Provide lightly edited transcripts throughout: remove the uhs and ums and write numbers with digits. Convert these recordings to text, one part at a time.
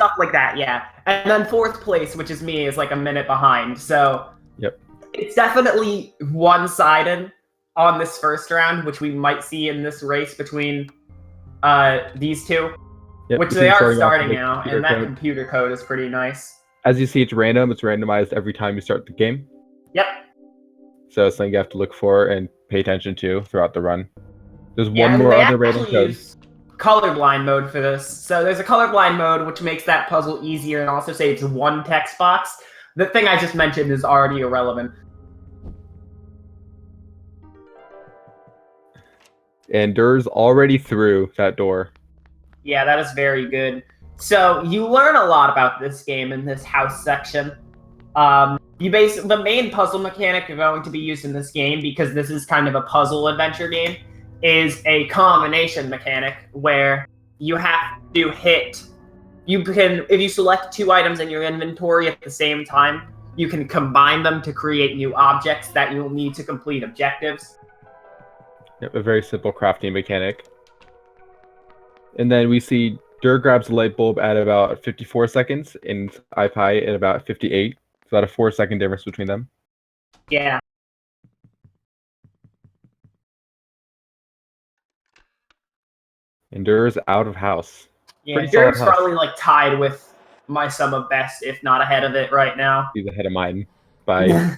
stuff like that, yeah. And then fourth place, which is me, is like a minute behind. So it's definitely one-sided on this first round, which we might see in this race between these two, which they are starting now, and that computer code is pretty nice. As you see, it's random. It's randomized every time you start the game. Yep. So it's something you have to look for and pay attention to throughout the run. There's one more other random code. Colorblind mode for this. So there's a colorblind mode, which makes that puzzle easier and also saves one text box. The thing I just mentioned is already irrelevant. And Durr's already through that door. Yeah, that is very good. So you learn a lot about this game in this house section. The main puzzle mechanic you're going to be used in this game, because this is kind of a puzzle adventure game, is a combination mechanic where you have to hit. If you select two items in your inventory at the same time, you can combine them to create new objects that you'll need to complete objectives. Yep, a very simple crafting mechanic. And then we see Durr grabs the light bulb at about 54 seconds, and ipie at about 58. It's about a 4-second difference between them. Yeah. And Durr's out of house. Yeah, Durr's probably like tied with my sum of best, if not ahead of it right now. He's ahead of mine by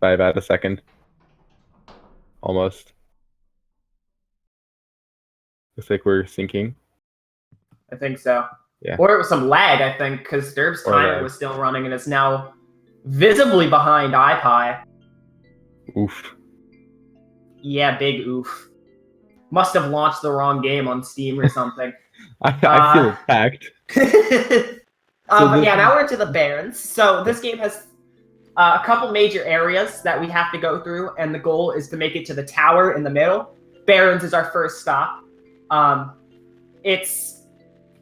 about a second. Almost. Looks like we're syncing. I think so. Yeah. Or it was some lag, I think, because Durr's timer was still running and is now visibly behind ipie. Oof. Yeah, big oof. Must have launched the wrong game on Steam or something. I feel attacked. But yeah, now we're into the Barrens. So this game has a couple major areas that we have to go through, and the goal is to make it to the tower in the middle. Barrens is our first stop. It's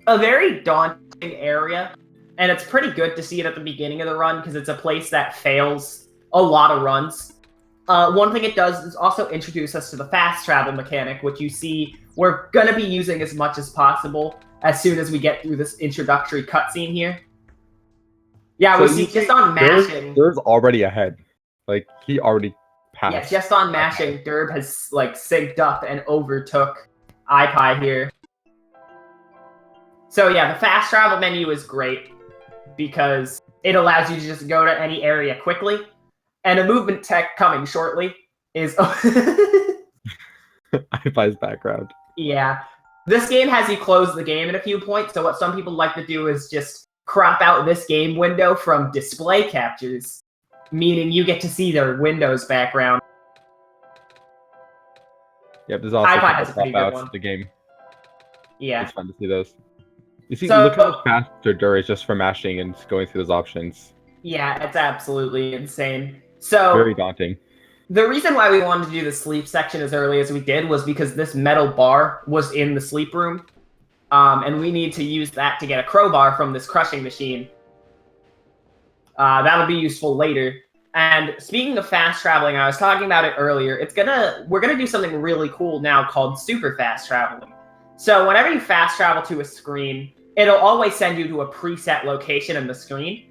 a very daunting area, and it's pretty good to see it at the beginning of the run because it's a place that fails a lot of runs. One thing it does is also introduce us to the fast travel mechanic, which you see we're going to be using as much as possible as soon as we get through this introductory cutscene here. Yeah, so we see just on mashing. Durr's already ahead. Like, he already passed. Yeah, just on mashing, Durr has, like, synced up and overtook ipie here. So yeah, the fast travel menu is great because it allows you to just go to any area quickly. And a movement tech coming shortly is... ipie's background. Yeah. This game has you close the game at a few points, so what some people like to do is just crop out this game window from display captures, meaning you get to see their Windows background. Yep, there's also crop outs of the game. Yeah. It's fun to see those. You see, look how faster Durr is just for mashing and going through those options. Yeah, it's absolutely insane. So very daunting. The reason why we wanted to do the sleep section as early as we did was because this metal bar was in the sleep room. And we need to use that to get a crowbar from this crushing machine. That'll be useful later. And speaking of fast traveling, I was talking about it earlier. We're gonna do something really cool now called super fast traveling. So whenever you fast travel to a screen, it'll always send you to a preset location in the screen.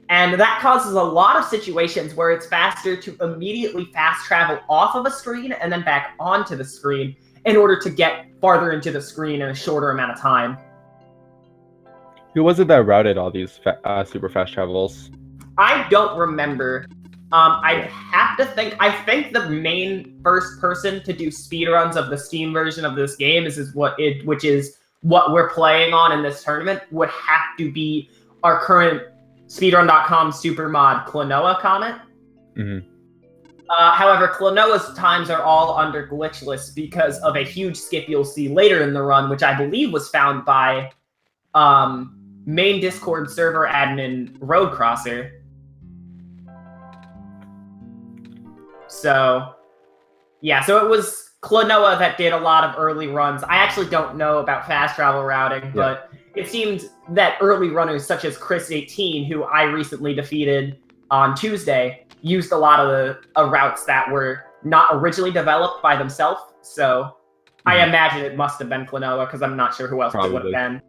And that causes a lot of situations where it's faster to immediately fast travel off of a screen and then back onto the screen in order to get farther into the screen in a shorter amount of time. Who was it that routed all these super fast travels? I don't remember. I'd have to think. I think the main first person to do speedruns of the Steam version of this game which is what we're playing on in this tournament, would have to be our current speedrun.com super mod Klonoa Comet. Mm-hmm. However, Klonoa's times are all under glitchless because of a huge skip you'll see later in the run, which I believe was found by main Discord server admin Roadcrosser. So, yeah, so it was Klonoa that did a lot of early runs. I actually don't know about fast travel routing, but it seemed that early runners such as Chris18, who I recently defeated on Tuesday, used a lot of the routes that were not originally developed by themselves. So I imagine it must have been Klonoa, because I'm not sure who else it would have been.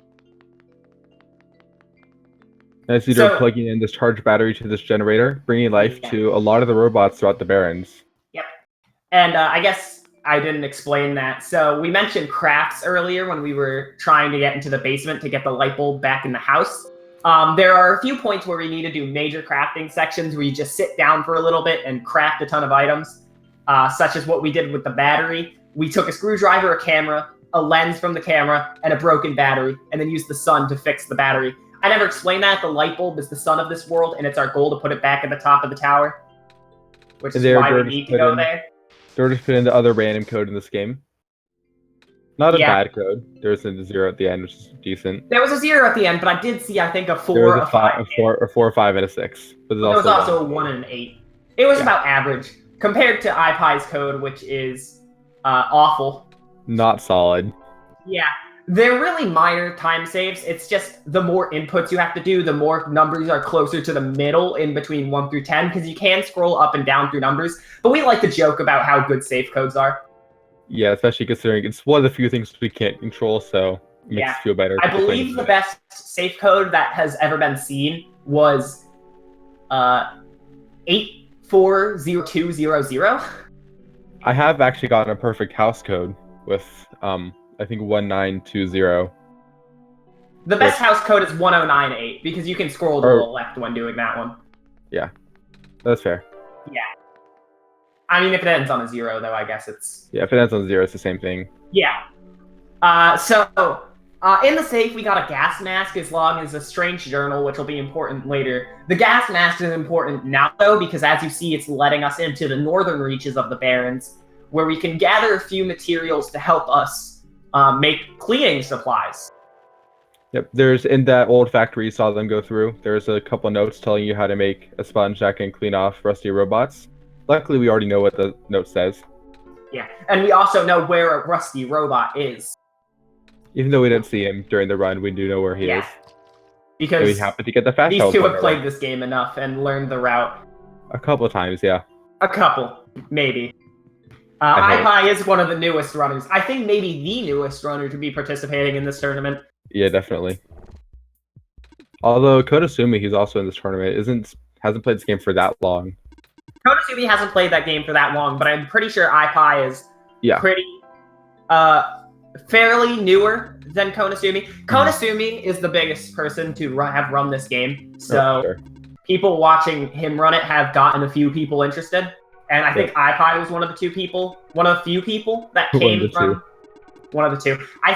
And I see they're plugging in this charged battery to this generator, bringing life to a lot of the robots throughout the Barrens. Yep. And I guess I didn't explain that. So we mentioned crafts earlier when we were trying to get into the basement to get the light bulb back in the house. There are a few points where we need to do major crafting sections where you just sit down for a little bit and craft a ton of items, such as what we did with the battery. We took a screwdriver, a camera, a lens from the camera, and a broken battery, and then used the sun to fix the battery. I never explained that. The light bulb is the sun of this world, and it's our goal to put it back at the top of the tower, which is why we need to go there. They're just put in the other random code in this game. Not a bad code. There was a 0 at the end, which is decent. There was a 0 at the end, but I did see, I think, a 4, there was a 5, a 4, a 5, and a 6. But there was also a 1 and an 8. It was about average compared to ipie's code, which is awful. Not solid. Yeah. They're really minor time saves. It's just the more inputs you have to do, the more numbers are closer to the middle in between 1 through 10, because you can scroll up and down through numbers. But we like to joke about how good safe codes are. Yeah, especially considering it's one of the few things we can't control, so it makes us feel better. I believe the best safe code that has ever been seen was 840200. I have actually gotten a perfect house code with I think 1920. The best house code is 1098 because you can scroll to the left when doing that one. Yeah, that's fair. Yeah. I mean, if it ends on a 0, though, I guess it's... Yeah, if it ends on 0, it's the same thing. Yeah. So, in the safe, we got a gas mask as long as a strange journal, which will be important later. The gas mask is important now, though, because as you see, it's letting us into the northern reaches of the Barrens, where we can gather a few materials to help us make cleaning supplies. Yep, there's in that old factory you saw them go through, there's a couple notes telling you how to make a sponge that can clean off rusty robots. Luckily, we already know what the note says. Yeah, and we also know where a rusty robot is. Even though we didn't see him during the run, we do know where he is. Because we happen to get the fast these two have played this game enough and learned the route. A couple of times, yeah. A couple, maybe. ipie is one of the newest runners. I think maybe the newest runner to be participating in this tournament. Yeah, definitely. Although Konosumi, he's also in this tournament, hasn't played this game for that long. Konosumi hasn't played that game for that long, but I'm pretty sure ipie is pretty fairly newer than Konosumi. Konosumi is the biggest person to have run this game, so people watching him run it have gotten a few people interested. And I think ipie was one of the few people that came from one of the two. I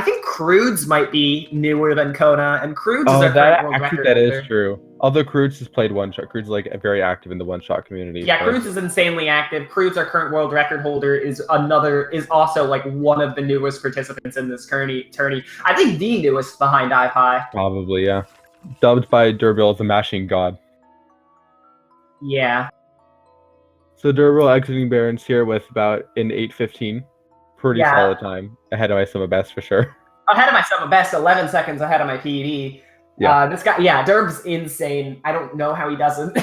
think Crudes might be newer than Kona, and Crudes is our current world record. That is true. Although Crudes has played one-shot. Crudes is like very active in the one-shot community. Yeah, Crudes is insanely active. Crudes, our current world record holder, is also like one of the newest participants in this tourney. I think the newest behind ipie. Probably, yeah. Dubbed by durrbill the Mashing God. Yeah. So durrbill exiting Barrens here with about an 8:15. Pretty solid time. Ahead of my summer best for sure. Ahead of my summer best, 11 seconds ahead of my PED. Yeah. This guy, Durb's insane. I don't know how he doesn't.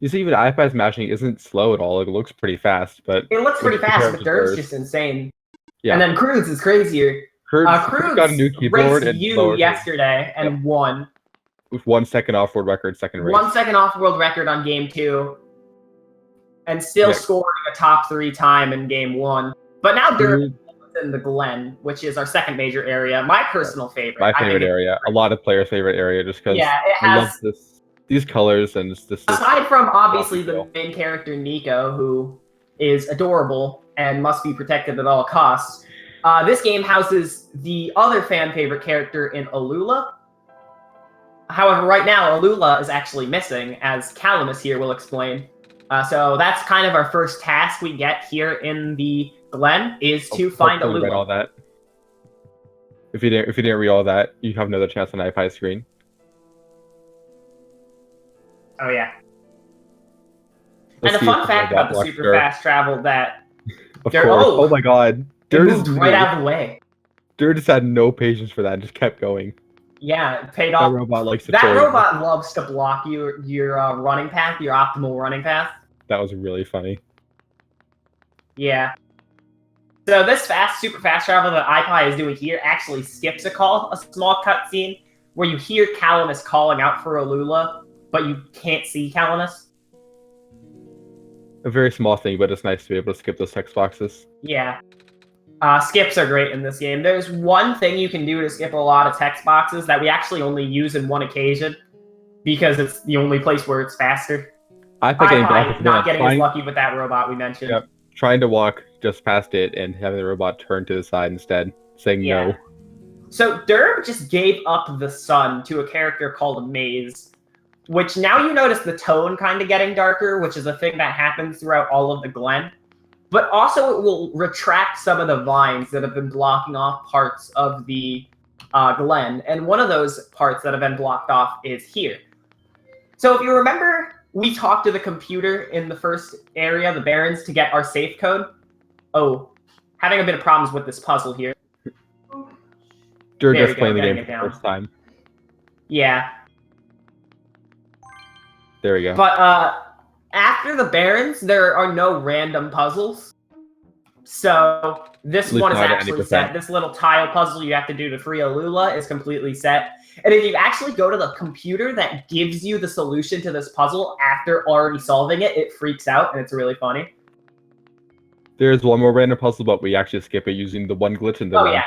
You see, even ipie's mashing isn't slow at all. It looks pretty fast, but it looks pretty fast, but Durb's just insane. Yeah. And then Crudes is crazier. Crudes got a new keyboard and you yesterday and won. With 1 second off world record, second race. 1 second off world record on game 2. And still scoring a top 3 time in game 1. But now Durb is in the Glen, which is our second major area. My personal favorite. My favorite area. A lot of players' favorite area, just because I love these colors and just this. Aside from obviously the main character Nico, who is adorable and must be protected at all costs, this game houses the other fan favorite character in Alula. However, right now Alula is actually missing, as Calamus here will explain. So that's kind of our first task we get here in the Glen, is to find Alula. Read all that. If you didn't read all that, you have another chance on ipie's screen. Oh yeah. And a fun fact about the super fast travel that oh my god, Dirt moved right out of the way. Dirt just had no patience for that and just kept going. Yeah, it paid off. That robot likes to robot loves to block your running path, your optimal running path. That was really funny. Yeah. So this super fast travel that ipie is doing here actually skips a small cutscene where you hear Calamus calling out for Alula, but you can't see Calamus. A very small thing, but it's nice to be able to skip those text boxes. Yeah. Skips are great in this game. There's one thing you can do to skip a lot of text boxes that we actually only use in one occasion because it's the only place where it's faster. ipie not getting as lucky with that robot we mentioned. Yep. Trying to walk just past it and having the robot turn to the side instead, saying no. So Durb just gave up the sun to a character called Maze, which now you notice the tone kind of getting darker, which is a thing that happens throughout all of the Glen. But also it will retract some of the vines that have been blocking off parts of the Glen. And one of those parts that have been blocked off is here. So if you remember, we talked to the computer in the first area, the Barrens, to get our safe code. Oh, having a bit of problems with this puzzle here. You're just playing the game for the first time. Yeah. There we go. But after the Barrens, there are no random puzzles. So this one is actually set. This little tile puzzle you have to do to free Alula is completely set. And if you actually go to the computer that gives you the solution to this puzzle after already solving it, it freaks out, and it's really funny. There's one more random puzzle, but we actually skip it using the one glitch in the run. Yeah.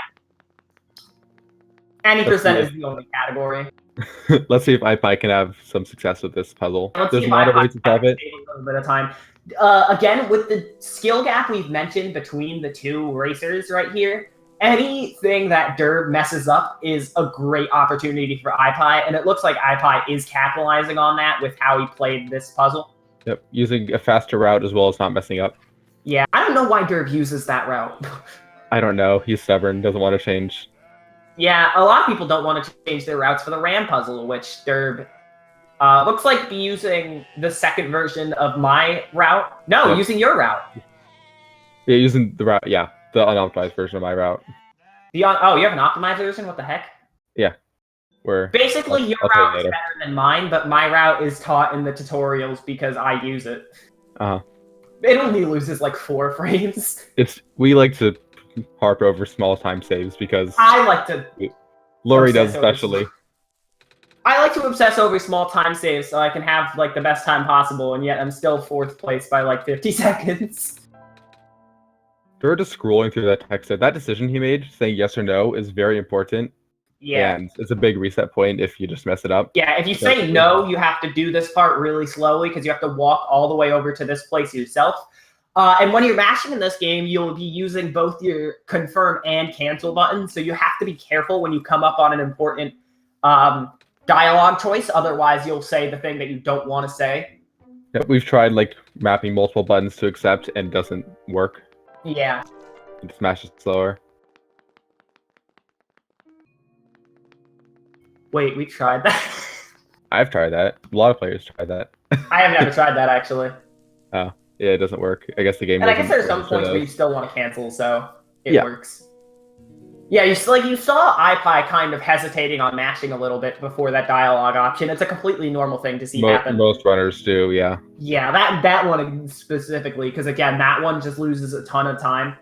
Any percent is the only category. Let's see if ipie can have some success with this puzzle. There's a lot of ways to solve it. A little bit of time. Again, with the skill gap we've mentioned between the two racers right here, anything that Durb messes up is a great opportunity for ipie, and it looks like ipie is capitalizing on that with how he played this puzzle. Yep, using a faster route as well as not messing up. Yeah, I don't know why Durb uses that route. I don't know. He's stubborn, doesn't want to change. Yeah, a lot of people don't want to change their routes for the Ram puzzle, which Durb looks like be using the second version of my route. No, using your route. Yeah, using the route, yeah. The unoptimized version of my route. Oh, you have an optimized version? What the heck? Yeah. Basically, your route is better than mine, but my route is taught in the tutorials because I use it. Uh-huh. It only loses like 4 frames. We like to harp over small time saves because I like to. Lori does especially. I like to obsess over small time saves so I can have like the best time possible, and yet I'm still 4th place by like 50 seconds. They're just scrolling through that text. That decision he made, saying yes or no, is very important. Yeah. And it's a big reset point if you just mess it up. Yeah, if you say no, you have to do this part really slowly because you have to walk all the way over to this place yourself. And when you're mashing in this game, you'll be using both your confirm and cancel buttons. So you have to be careful when you come up on an important dialogue choice. Otherwise, you'll say the thing that you don't want to say. Yep, we've tried like mapping multiple buttons to accept and it doesn't work. Yeah. It just mashes slower. Wait, we tried that? I've tried that. A lot of players tried that. I have never tried that, actually. Oh, yeah, it doesn't work. I guess the game. And I guess there's some points where you still want to cancel, so it works. Yeah, you saw ipie kind of hesitating on mashing a little bit before that dialogue option. It's a completely normal thing to see happen. Most runners do, yeah. Yeah, that one specifically, because again, that one just loses a ton of time.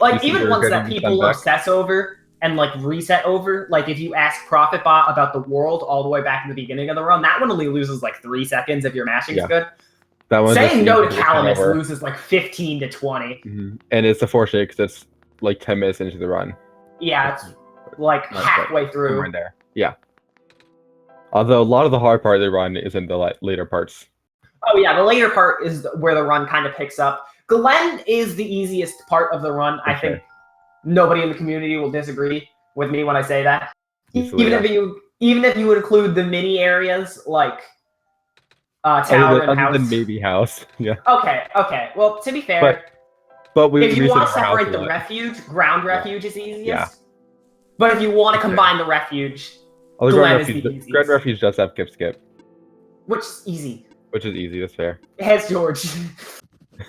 Like, even ones that people obsess over and like reset over, like if you ask ProfitBot about the world all the way back in the beginning of the run, that one only loses like 3 seconds if your mashing is good. That one saying no to Calamus loses like 15 to 20. Mm-hmm. And it's unfortunate because it's like 10 minutes into the run. Yeah, it's like halfway through. In there. Yeah. Although a lot of the hard part of the run is in the later parts. Oh yeah, the later part is where the run kind of picks up. Glen is the easiest part of the run. Okay. I think nobody in the community will disagree with me when I say that. Even if you would include the mini areas like tower and house. Other than maybe house. Yeah. Okay. Well, to be fair, but if you want to separate the refuge, ground refuge is easiest. Yeah. But if you want to combine the refuge, Glen is the easiest. Grand Refuge does have skip. Which is easy. That's fair. It has George.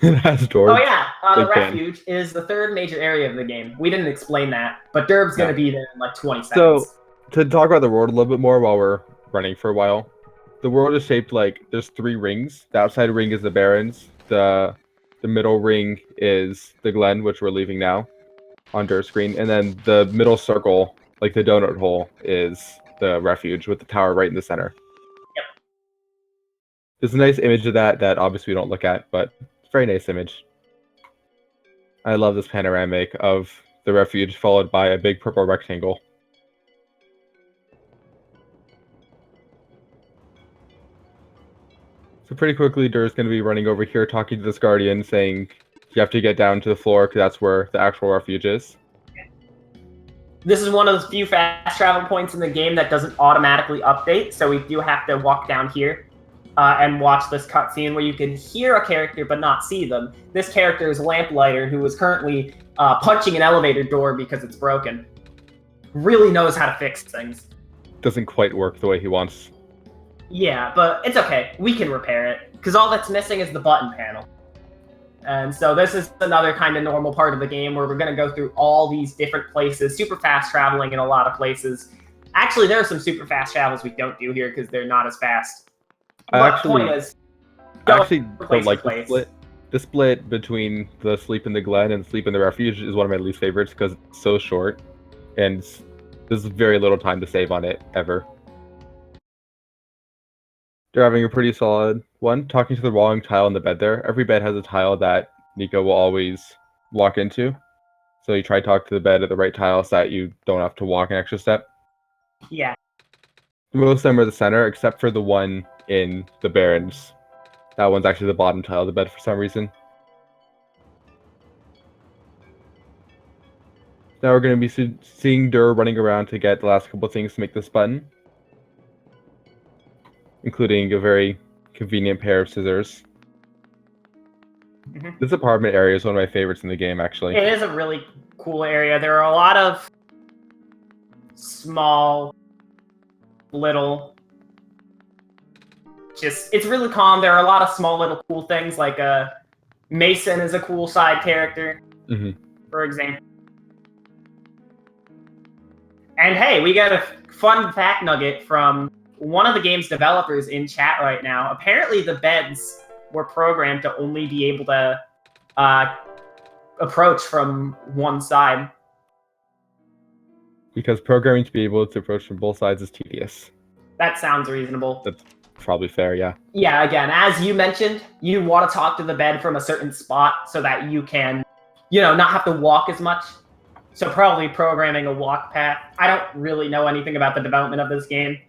It has George. Oh yeah, the refuge is the 3rd major area of the game. We didn't explain that, but Durb's going to be there in like 20 seconds. So, to talk about the world a little bit more while we're running for a while, the world is shaped like there's 3 rings. The outside ring is the Barrens, the The middle ring is the Glen, which we're leaving now on Dur's screen. And then the middle circle, like the donut hole, is the refuge with the tower right in the center. Yep. There's a nice image of that obviously we don't look at, but it's a very nice image. I love this panoramic of the refuge followed by a big purple rectangle. So pretty quickly, Dur's going to be running over here talking to this guardian, saying you have to get down to the floor because that's where the actual refuge is. This is one of the few fast travel points in the game that doesn't automatically update, so we do have to walk down here and watch this cutscene where you can hear a character but not see them. This character is Lamplighter, who is currently punching an elevator door because it's broken. Really knows how to fix things. Doesn't quite work the way he wants. Yeah, but it's okay. We can repair it, because all that's missing is the button panel. And so this is another kind of normal part of the game where we're going to go through all these different places, super fast traveling in a lot of places. Actually, there are some super fast travels we don't do here because they're not as fast. I actually don't like the split. The split between the Sleep in the Glen and Sleep in the Refuge is one of my least favorites because it's so short, and there's very little time to save on it, ever. They're having a pretty solid one. Talking to the wrong tile in the bed there. Every bed has a tile that Nico will always walk into. So you try to talk to the bed at the right tile so that you don't have to walk an extra step. Yeah. Most of them are the center, except for the one in the Barrens. That one's actually the bottom tile of the bed for some reason. Now we're going to be seeing Dur running around to get the last couple of things to make this button, including a very convenient pair of scissors. Mm-hmm. This apartment area is one of my favorites in the game, actually. It is a really cool area. There are a lot of small, little... it's really calm. There are a lot of small little cool things, like Mason is a cool side character, for example. And hey, we got a fun fact nugget from one of the game's developers in chat right now. Apparently the beds were programmed to only be able to approach from one side. Because programming to be able to approach from both sides is tedious. That sounds reasonable. That's probably fair, yeah. Yeah, again, as you mentioned, you want to talk to the bed from a certain spot so that you can, not have to walk as much. So probably programming a walk path. I don't really know anything about the development of this game,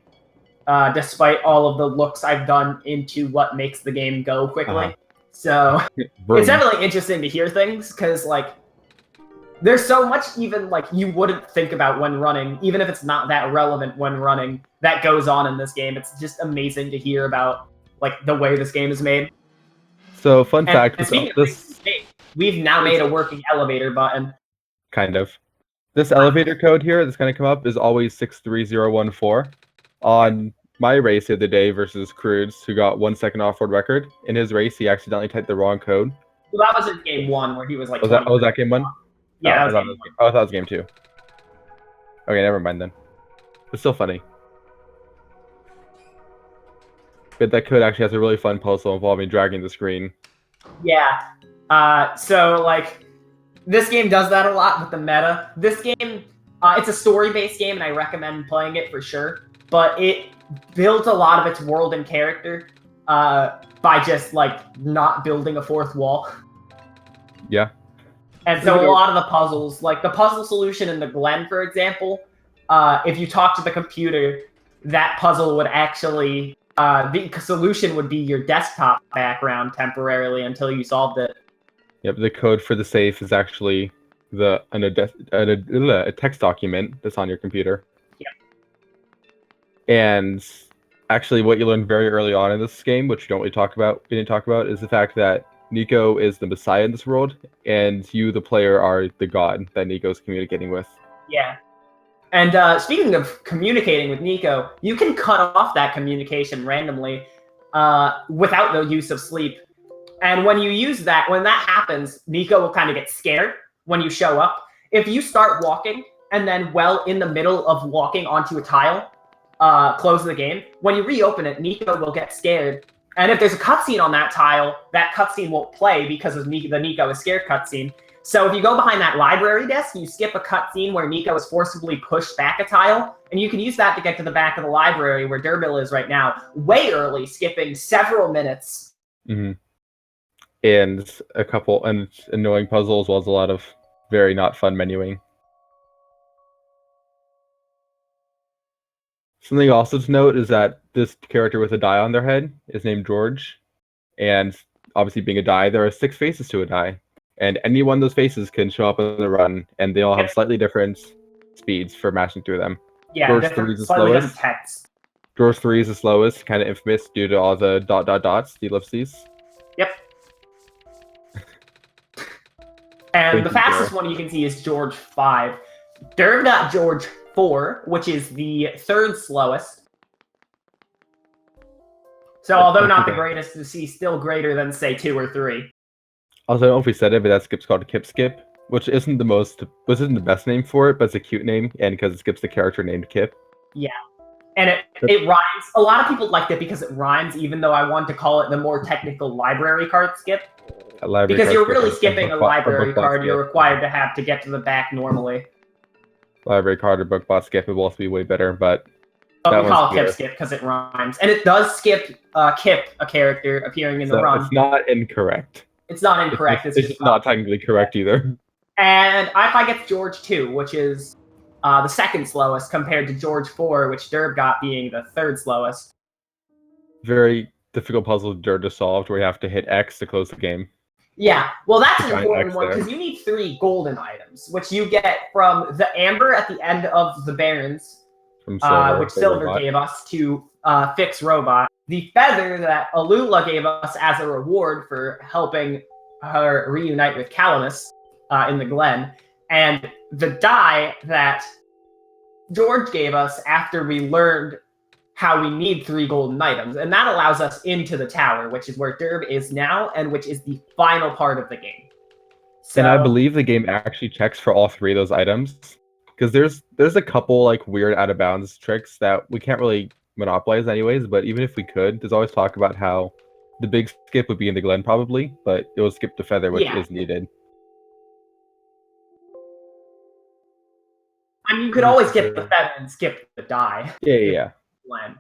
despite all of the looks I've done into what makes the game go quickly. So it's definitely interesting to hear things, because, there's so much even, you wouldn't think about when running, even if it's not that relevant when running, that goes on in this game. It's just amazing to hear about, the way this game is made. So, fun fact. We've now made a working elevator button. Kind of. This elevator code here that's going to come up is always 63014. On my race the other day versus Crudes, who got 1 second off-road record, in his race, he accidentally typed the wrong code. Well, that was in game 1, where he was Was that game 1? Yeah, I thought it was game 2. Okay, never mind then. It's still funny. But that code actually has a really fun puzzle involving dragging the screen. Yeah. So, this game does that a lot with the meta. This game, it's a story-based game, and I recommend playing it for sure. But it builds a lot of its world and character by just, not building a fourth wall. Yeah. And so a lot of the puzzles, the puzzle solution in the Glen, for example, if you talk to the computer, that puzzle would actually... the solution would be your desktop background temporarily until you solved it. Yep, the code for the safe is actually a text document that's on your computer. Yep. And actually, what you learned very early on in this game, which we didn't talk about, is the fact that Nico is the Messiah in this world, and you, the player, are the god that Nico's communicating with. Yeah. And speaking of communicating with Nico, you can cut off that communication randomly without the use of sleep. And when you use that, when that happens, Nico will kind of get scared when you show up. If you start walking, and then in the middle of walking onto a tile, close the game, when you reopen it, Nico will get scared And if there's a cutscene on that tile, that cutscene won't play because of the Nico is scared cutscene. So if you go behind that library desk, you skip a cutscene where Nico is forcibly pushed back a tile, and you can use that to get to the back of the library where durrbill is right now, way early, skipping several minutes. Mm-hmm. And a couple annoying puzzles, as well as a lot of very not fun menuing. Something also to note is that this character with a die on their head is named George, and obviously being a die, there are 6 faces to a die, and any one of those faces can show up in the run, and they all have slightly different speeds for mashing through them. Yeah, George 3 is the slightly slowest. different text. George 3 is the slowest, kind of infamous due to all the ... dots, the ellipses. Yep. And Thank the you, fastest Dara. one you can see is George 5. Durb got George 4, which is the 3rd slowest. So although not the greatest to see, still greater than, say, 2 or 3. Also, I don't know if we said it, but that skip's called Kip Skip, which isn't the best name for it, but it's a cute name, and because it skips the character named Kip. Yeah. And it rhymes. A lot of people liked it because it rhymes, even though I want to call it the more technical library card skip. Because you're really skipping a library card you're required to get to the back normally. Library card or book bot skip would also be way better, but we call it Kip Skip because it rhymes. And it does skip Kip, a character appearing in the run. It's not incorrect. It's not incorrect. It's just not technically correct either. And ipie gets George 2, which is the 2nd slowest compared to George 4, which Durb got being the 3rd slowest. Very difficult puzzle to solve where you have to hit X to close the game. Yeah, well, that's an important one because you need 3 golden items, which you get from the amber at the end of the Barrens, which Silver gave us to fix Robot. The feather that Alula gave us as a reward for helping her reunite with Calamus in the Glen, and the die that George gave us after we learned how we need 3 golden items, and that allows us into the tower, which is where Durb is now, and which is the final part of the game. So, and I believe the game actually checks for all 3 of those items, because there's a couple like weird out of bounds tricks that we can't really monopolize anyways, but even if we could, there's always talk about how the big skip would be in the Glen probably, but it will skip the feather, which is needed. I mean, you could always skip the feather and skip the die. Yeah. Glen.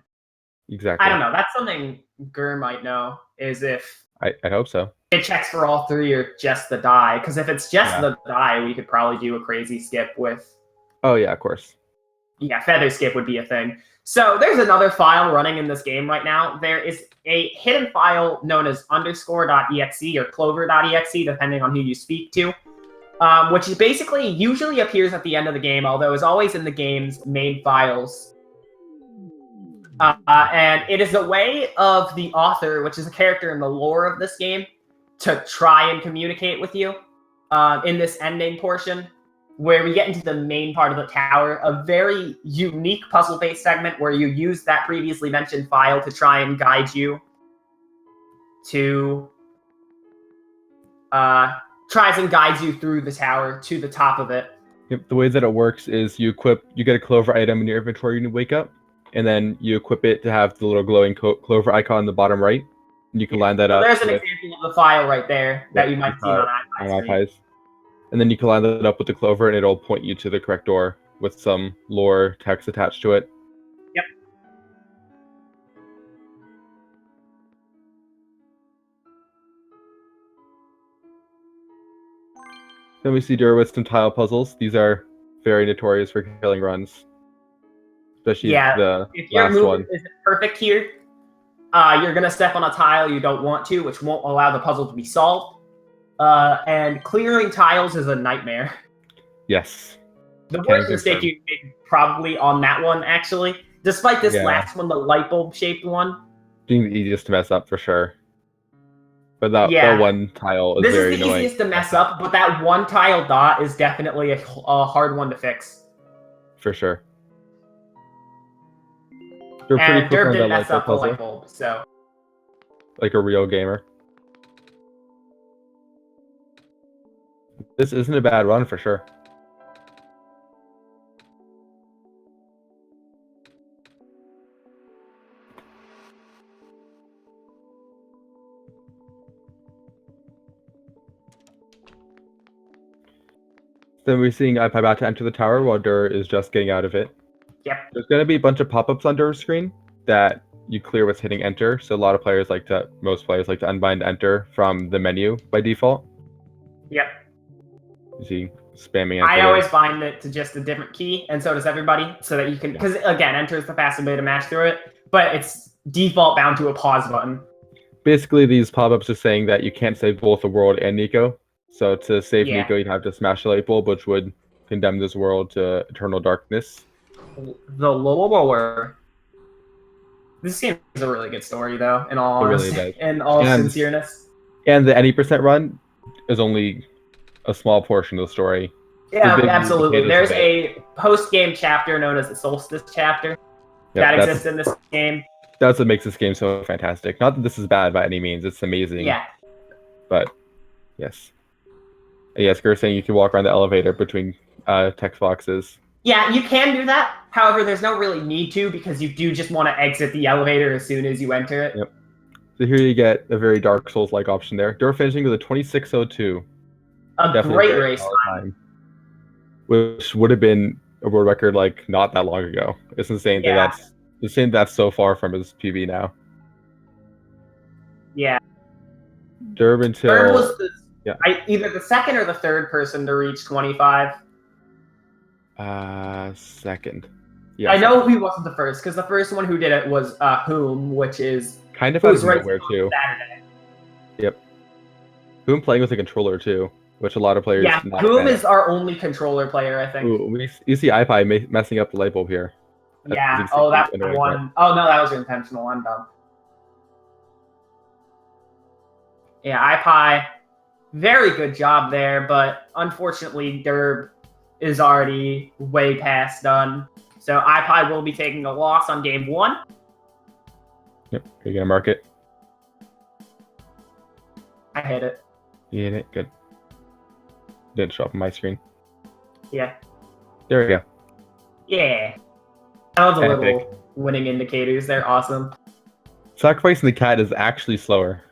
Exactly. I don't know. That's something Gur might know, is if I hope so. It checks for all 3 or just the die, because if it's just the die, we could probably do a crazy skip with... Oh yeah, of course. Yeah, feather skip would be a thing. So there's another file running in this game right now. There is a hidden file known as _.exe or clover.exe, depending on who you speak to, which basically usually appears at the end of the game, although is always in the game's main files. And it is a way of the author, which is a character in the lore of this game, to try and communicate with you in this ending portion, where we get into the main part of the tower, a very unique puzzle-based segment where you use that previously mentioned file to try and guide you to... tries and guides you through the tower to the top of it. Yep, the way that it works is you get a clover item in your inventory when you wake up, and then you equip it to have the little glowing clover icon in the bottom right, and you can line that up. There's an example of the file right there that you might see on ipie. And then you can line that up with the clover, and it'll point you to the correct door with some lore text attached to it. Yep. Then we see Dur with some tile puzzles. These are very notorious for killing runs. Especially the if your last move one. isn't perfect here, you're going to step on a tile you don't want to, which won't allow the puzzle to be solved. And clearing tiles is a nightmare. Yes. The worst mistake you made probably on that one, actually. Despite this last one, the light bulb shaped one. Being the easiest to mess up for sure. But that one tile is very annoying. This is the easiest to mess up, but that one tile dot is definitely a hard one to fix. For sure. And Durb didn't mess up the light bulb, so... Like a real gamer. This isn't a bad run for sure. Then we're seeing ipie about to enter the tower while Dur is just getting out of it. Yep. There's going to be a bunch of pop-ups on Dur's screen that you clear with hitting enter. So most players like to unbind enter from the menu by default. Yep. You see spamming enter. I always bind it to just a different key, and so does everybody, so that you can, because again, enter is the fastest way to mash through it, but it's default bound to a pause button. Basically, these pop-ups are saying that you can't save both the world and Nico. So to save Nico, you'd have to smash the light bulb, which would condemn this world to eternal darkness. The lower. This game is a really good story, though. In all honesty, in all sincereness. And the any % run is only a small portion of the story. Yeah, absolutely. There's a post-game chapter known as the Solstice chapter that exists in this game. That's what makes this game so fantastic. Not that this is bad by any means; it's amazing. Yeah. But yes, you're saying you can walk around the elevator between text boxes. Yeah, you can do that. However, there's no really need to, because you do just want to exit the elevator as soon as you enter it. Yep. So here you get a very Dark Souls-like option there. Door finishing with a 26:02. Great race time. Which would have been a world record like not that long ago. It's insane that's so far from his PB now. Yeah. Durb was either the second or the third person to reach 25. Second. Yeah. I know he wasn't the first, because the first one who did it was Whom, which is kind of out of nowhere too. Saturday. Yep. Whom playing with a controller too, which a lot of players. Yeah, Whom is our only controller player, I think. Ooh, you see ipie messing up the light bulb here. Yeah. Oh, that one. Oh no, that was intentional. I'm dumb. Yeah, ipie, very good job there, but unfortunately, Durb is already way past done. So ipie will be taking a loss on game 1. Yep. Are you gonna mark it? I hit it. You hit it. Good. Didn't show up on my screen. Yeah. There we go. Yeah. That was a little winning indicators. They're awesome. Sacrificing the cat is actually slower.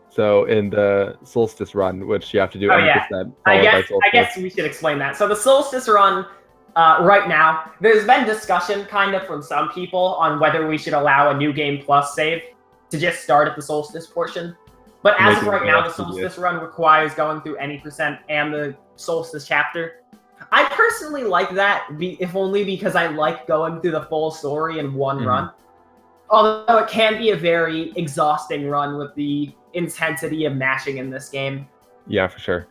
So in the Solstice run, which you have to do 100%, I guess we should explain that. So the Solstice run, right now, there's been discussion kind of from some people on whether we should allow a New Game Plus save to just start at the Solstice portion. But as of right now, the Solstice run requires going through any % and the Solstice chapter. I personally like that, if only because I like going through the full story in one run. Although it can be a very exhausting run with the intensity of mashing in this game. Yeah, for sure.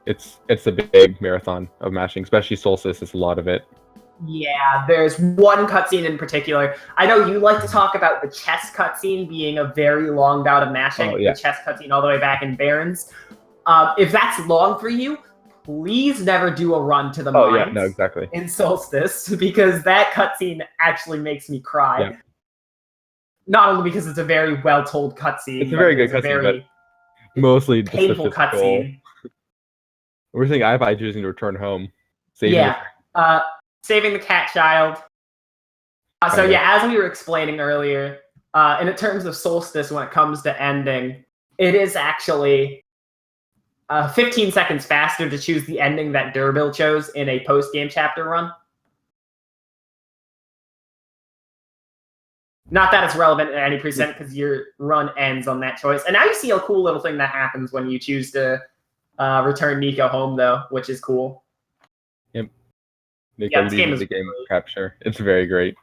It's a big marathon of mashing, especially Solstice. It's a lot of it. Yeah, there's one cutscene in particular. I know you like to talk about the chess cutscene being a very long bout of mashing. Oh, yeah. The chess cutscene all the way back in Barrens. If that's long for you, please never do a run to the mines in Solstice, because that cutscene actually makes me cry. Yeah. Not only because it's a very well-told cutscene. It's a very good cutscene, but mostly painful cutscene. We're seeing ipie choosing to return home. Saving the cat child. So yeah, as we were explaining earlier, in terms of Solstice, when it comes to ending, it is actually 15 seconds faster to choose the ending that durrbill chose in a post-game chapter run. Not that it's relevant at any percent, because your run ends on that choice. And now you see a cool little thing that happens when you choose to return Nico home, though, which is cool. Yep. Nico leaves the game capture. It's very great.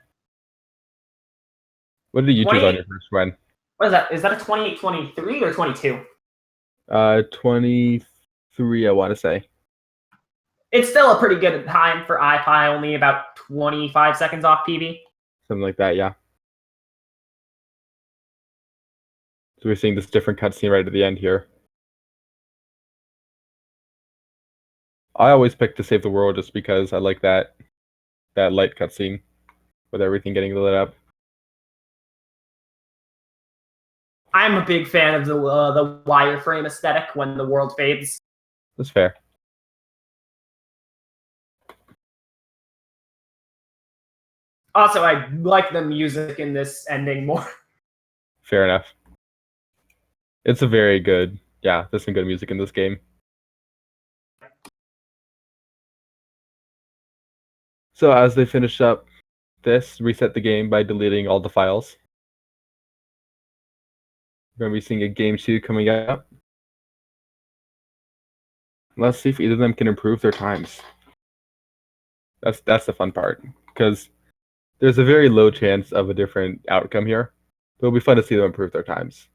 What did you choose on your first run? What is that? Is that a 28-23 or 22? 23, I want to say. It's still a pretty good time for ipie, only about 25 seconds off PB. Something like that, yeah. So we're seeing this different cutscene right at the end here. I always pick to save the world just because I like that light cutscene with everything getting lit up. I'm a big fan of the wireframe aesthetic when the world fades. That's fair. Also, I like the music in this ending more. Fair enough. It's a very good, there's some good music in this game. So as they finish up this, reset the game by deleting all the files. We're going to be seeing a game 2 coming up. Let's see if either of them can improve their times. That's the fun part, because there's a very low chance of a different outcome here. But it'll be fun to see them improve their times.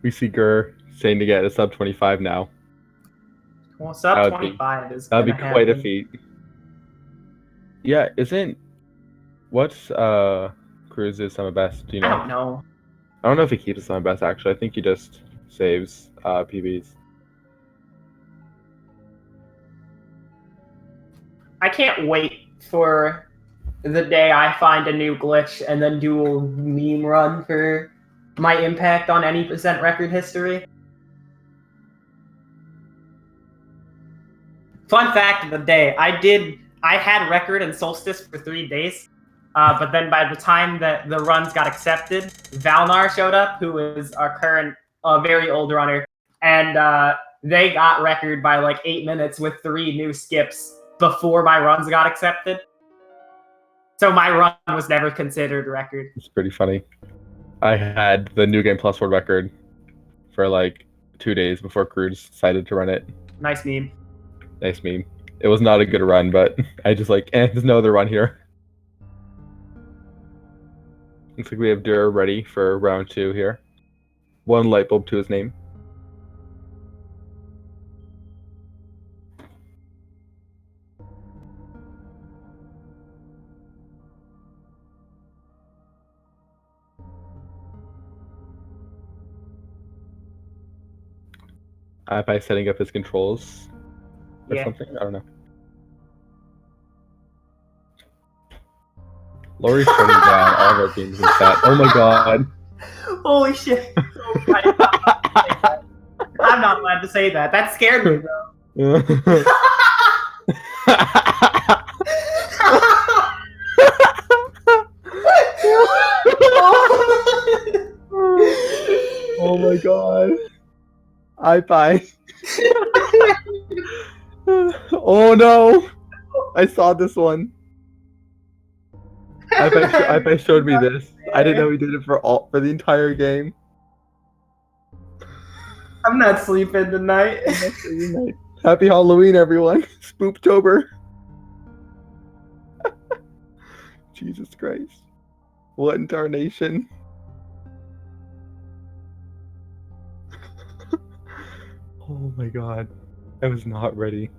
We see Gurr saying to get a sub 25 now. Well, sub 25 is that'd be gonna quite a happen. feat. Yeah, what's Cruz's summer best? Do you know? I don't know. I don't know if he keeps his summer best actually. I think he just saves PBs. I can't wait for the day I find a new glitch and then do a meme run for my impact on any percent record history. Fun fact of the day, I had record in Solstice for 3 days, but then by the time that the runs got accepted, Valnar showed up, who is our current very old runner, and they got record by like 8 minutes with 3 new skips before my runs got accepted. So my run was never considered record. It's pretty funny. I had the New Game Plus World Record for like 2 days before Cruz decided to run it. Nice meme. Nice meme. It was not a good run, but I just like, there's no other run here. Looks like we have Dur ready for round 2 here. 1 light bulb to his name. By setting up his controls or something. I don't know. Lori's turning down all of our games in chat. Oh my god. Holy shit. I'm not allowed to say that. That scared me, bro. Oh my god. ipie. Oh no. I saw this one. ipie showed me this. I didn't know he did it for the entire game. I'm not sleeping tonight. Happy Halloween, everyone. Spooptober. Jesus Christ. What in tarnation? Oh my god. I was not ready.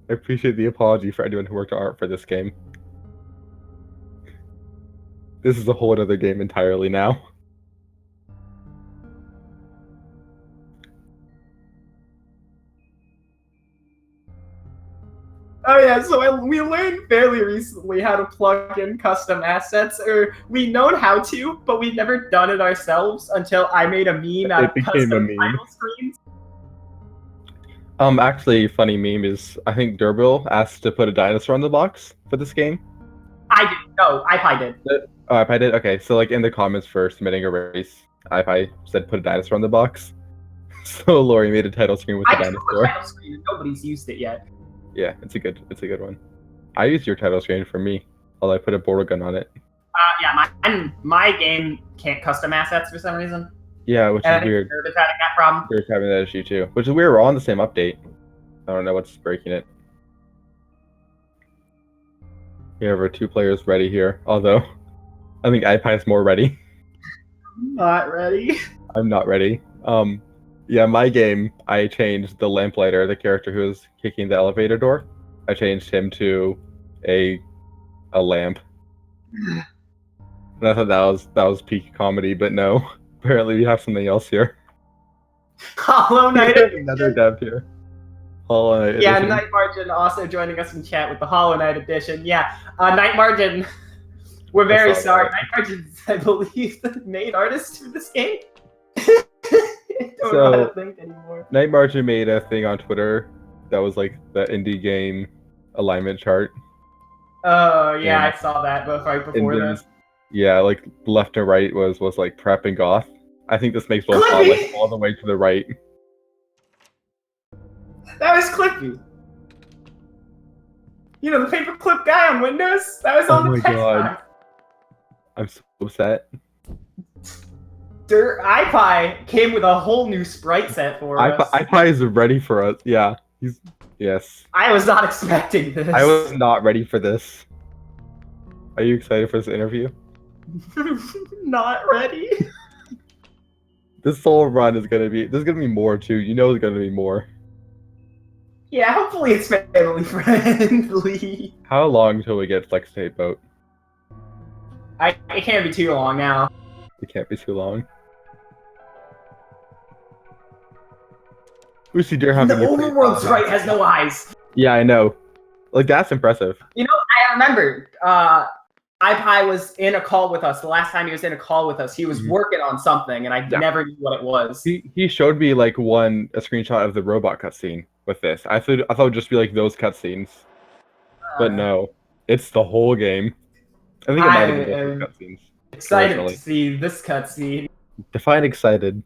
I appreciate the apology for anyone who worked on art for this game. This is a whole other game entirely now. Oh yeah, so we learned fairly recently how to plug in custom assets, or we known how to, but we'd never done it ourselves until I made a meme out of custom title screens. Actually, funny meme is, I think durrbill asked to put a dinosaur on the box for this game. I did. No, ipie did. Oh, ipie did? Okay, so like in the comments for submitting a race, ipie said put a dinosaur on the box. So Lori made a title screen with the dinosaur. Title screen. Nobody's used it yet. Yeah, it's a good one. I used your title screen for me, although I put a border gun on it. Yeah, my game can't custom assets for some reason. Yeah, which is weird. Durb is having that problem. Durb's having that issue too, which is weird. We're all on the same update. I don't know what's breaking it. We have our 2 players ready here, although I think ipie's more ready. Not ready. I'm not ready. Yeah, my game, I changed the lamplighter, the character who was kicking the elevator door. I changed him to a lamp. And I thought that was peak comedy, but no. Apparently we have something else here. Hollow Knight. Another dev here. Hollow Knight yeah, edition. Night Margin also joining us in chat with the Hollow Knight edition. Yeah, Night Margin We're very saw sorry. that. Night Margin is, I believe, the main artist for this game. I don't know how to think anymore. Night Margin made a thing on Twitter that was like the indie game alignment chart. Oh yeah, And- I saw that right And before then, this. yeah, like left to right was like prep and goth. I think this makes one Clippy! like all the way to the right. That was Clippy. You know, the paperclip guy on Windows? That was Oh on the my text God. box. I'm so upset. ipie came with a whole new sprite set for us. ipie is ready for us. Yeah, yes. I was not expecting this. I was not ready for this. Are you excited for this interview? Not ready. This whole run is gonna be. There's gonna be more too. You know, there's gonna be more. Yeah, hopefully it's family friendly. How long until we get Flex Tape Boat? It can't be too long now. It can't be too long. We see Deer The having a pretty overworld fun sprite time. has no eyes. Yeah, I know. Like that's impressive. You know, I remember ipie was in a call with us. The last time he was in a call with us, he was working on something, and I never knew what it was. He showed me like a screenshot of the robot cutscene with this. I thought it would just be like those cutscenes, but no, it's the whole game. I think it might have been those cutscenes. Excited originally. to see this cutscene. Define excited.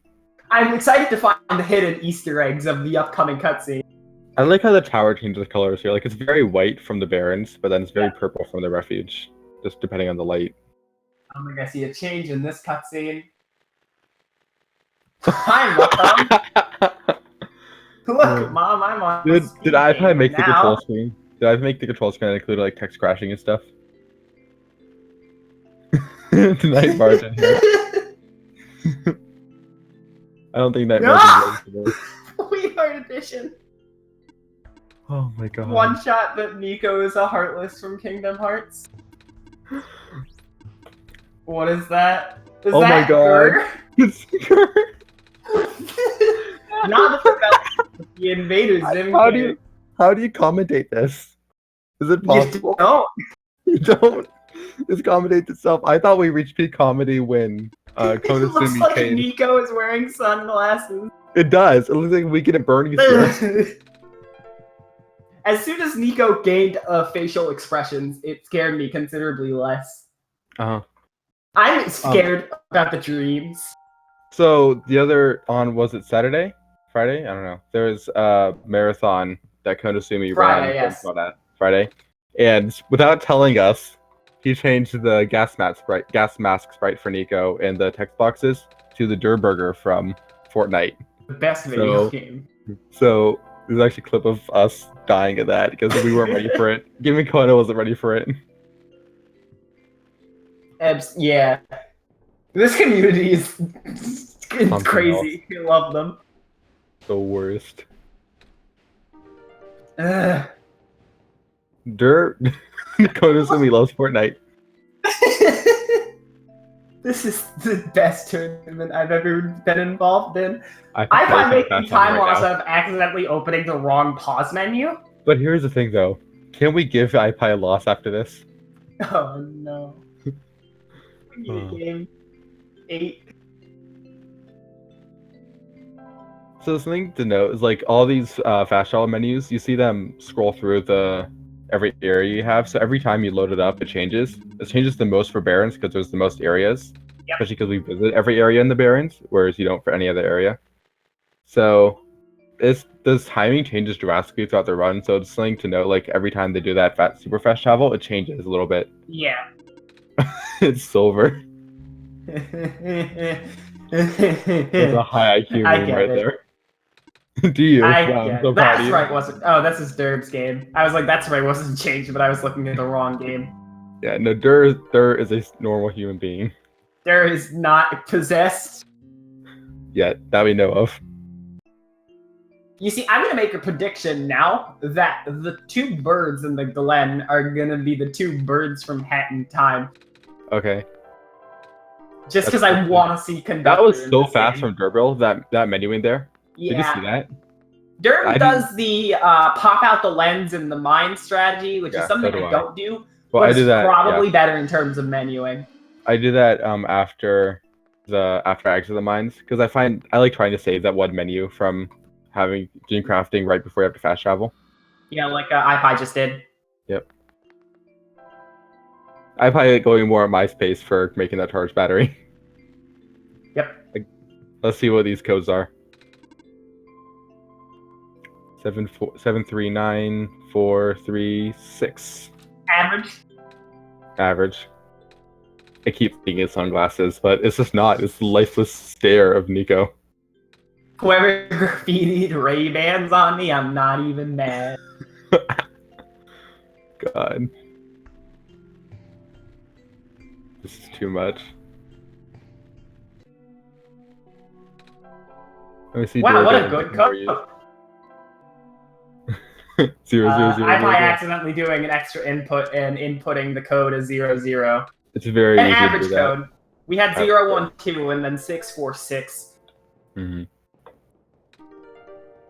I'm excited to find the hidden Easter eggs of the upcoming cutscene. I like how the tower changes colors here. Like it's very white from the Barrens, but then it's very purple from the Refuge, just depending on the light. I'm gonna see a change in this cutscene. Hi, Mom. Look, Mom, I'm on. Did I probably make the now. control screen? Did I make the control screen that included like text crashing and stuff? The Night Margin here. I don't think Night Margin is ready for this. Sweetheart edition. Oh my god. One shot that Nico is a Heartless from Kingdom Hearts. What is that? Is Oh that my god. It's not the invaders. How do you commentate this? Is it possible? No. You don't. It's commentates itself. I thought we reached peak comedy when It looks Konosumi like came. Nico is wearing sunglasses. It does. It looks like we get a Bernie's here. As soon as Nico gained facial expressions, it scared me considerably less. Uh-huh. I'm scared about the dreams. So the other was it Saturday? Friday? I don't know. There was a marathon that Konosumi Friday, ran. yes. Friday. And without telling us, he changed the gas mask sprite for Nico and the text boxes to the Durrburger from Fortnite. The best video game. So there's actually a clip of us dying at that because we weren't ready for it. Gimme Kono wasn't ready for it. Yeah. This community is crazy. I love them. The worst. Ugh. Konosumi loves Fortnite. This is the best tournament I've ever been involved in. I find find making time loss of accidentally opening the wrong pause menu. But here's the thing, though. Can we give ipie a loss after this? Oh no. We need a game 8. So something to note is like all these fast travel menus, you see them scroll through every area you have. So every time you load it up, it changes. It changes the most for Barrens because there's the most areas, especially because we visit every area in the Barrens, whereas you don't for any other area. So this timing changes drastically throughout the run. So it's something to note. Like every time they do that super fast travel, it changes a little bit. Yeah. It's silver. That's a high IQ move right there. Do you? That's right. Wasn't? Oh, that's his Durb's game. I was like, that's right. Wasn't changed, but I was looking at the wrong game. Yeah, no. Dur is a normal human being. Dur is not possessed. Yet that we know of. You see, I'm gonna make a prediction now that the 2 birds in the Glen are gonna be the 2 birds from Hat in Time. Okay. Just because I want to see Conductor. That was so fast from durrbill. That menuing there. Yeah. Did you see that? Durb does the pop out the lens and the mine strategy, which is something I don't do. Well, but I do it's that. probably Yeah, better in terms of menuing. I do that after I exit the mines because I like trying to save that one menu from doing crafting right before you have to fast travel. Yeah, like ipie just did. Yep. I'm probably going more at my pace for making that charge battery. Yep. Let's see what these codes are. 739-436. Average. Average. I keep thinking it's sunglasses, but it's just not. It's the lifeless stare of Nico. Whoever graffitied Ray-Bans on me, I'm not even mad. God. This is too much. Let me see. Wow, what a Durrbill good more code. use. 0, 0, 0, 0, ipie 0. accidentally doing an extra input and inputting the code as 00. It's very An easy to average do that. code. We had Average 0, 1, 2, and then 6, 4, 6. Mm-hmm.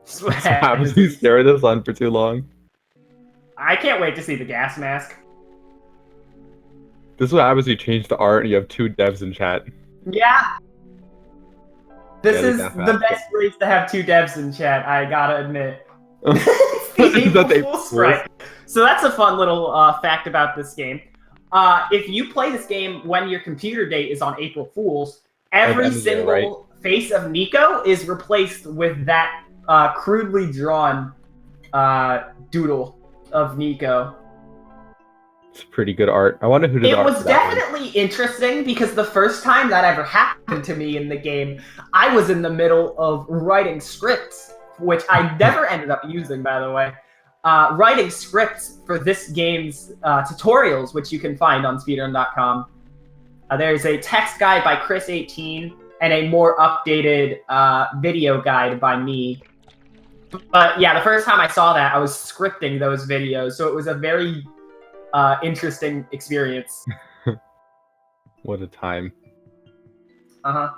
So what happens if you stare at the sun for too long? I can't wait to see the gas mask. This is what happens when you change the art and you have 2 devs in chat. Yeah. This Yeah, is the best race to have 2 devs in chat, I gotta admit. The April Fool's sprite. So that's a fun little fact about this game. If you play this game when your computer date is on April Fool's, every single face of Nico is replaced with that crudely drawn doodle of Nico. It's pretty good art. I wonder who did it the art was for that definitely interesting because the first time that ever happened to me in the game, I was in the middle of writing scripts, which I never ended up using, by the way. Writing scripts for this game's tutorials, which you can find on speedrun.com. There's a text guide by Chris18 and a more updated video guide by me. But yeah, the first time I saw that, I was scripting those videos, so it was a very interesting experience. What a time. Uh-huh.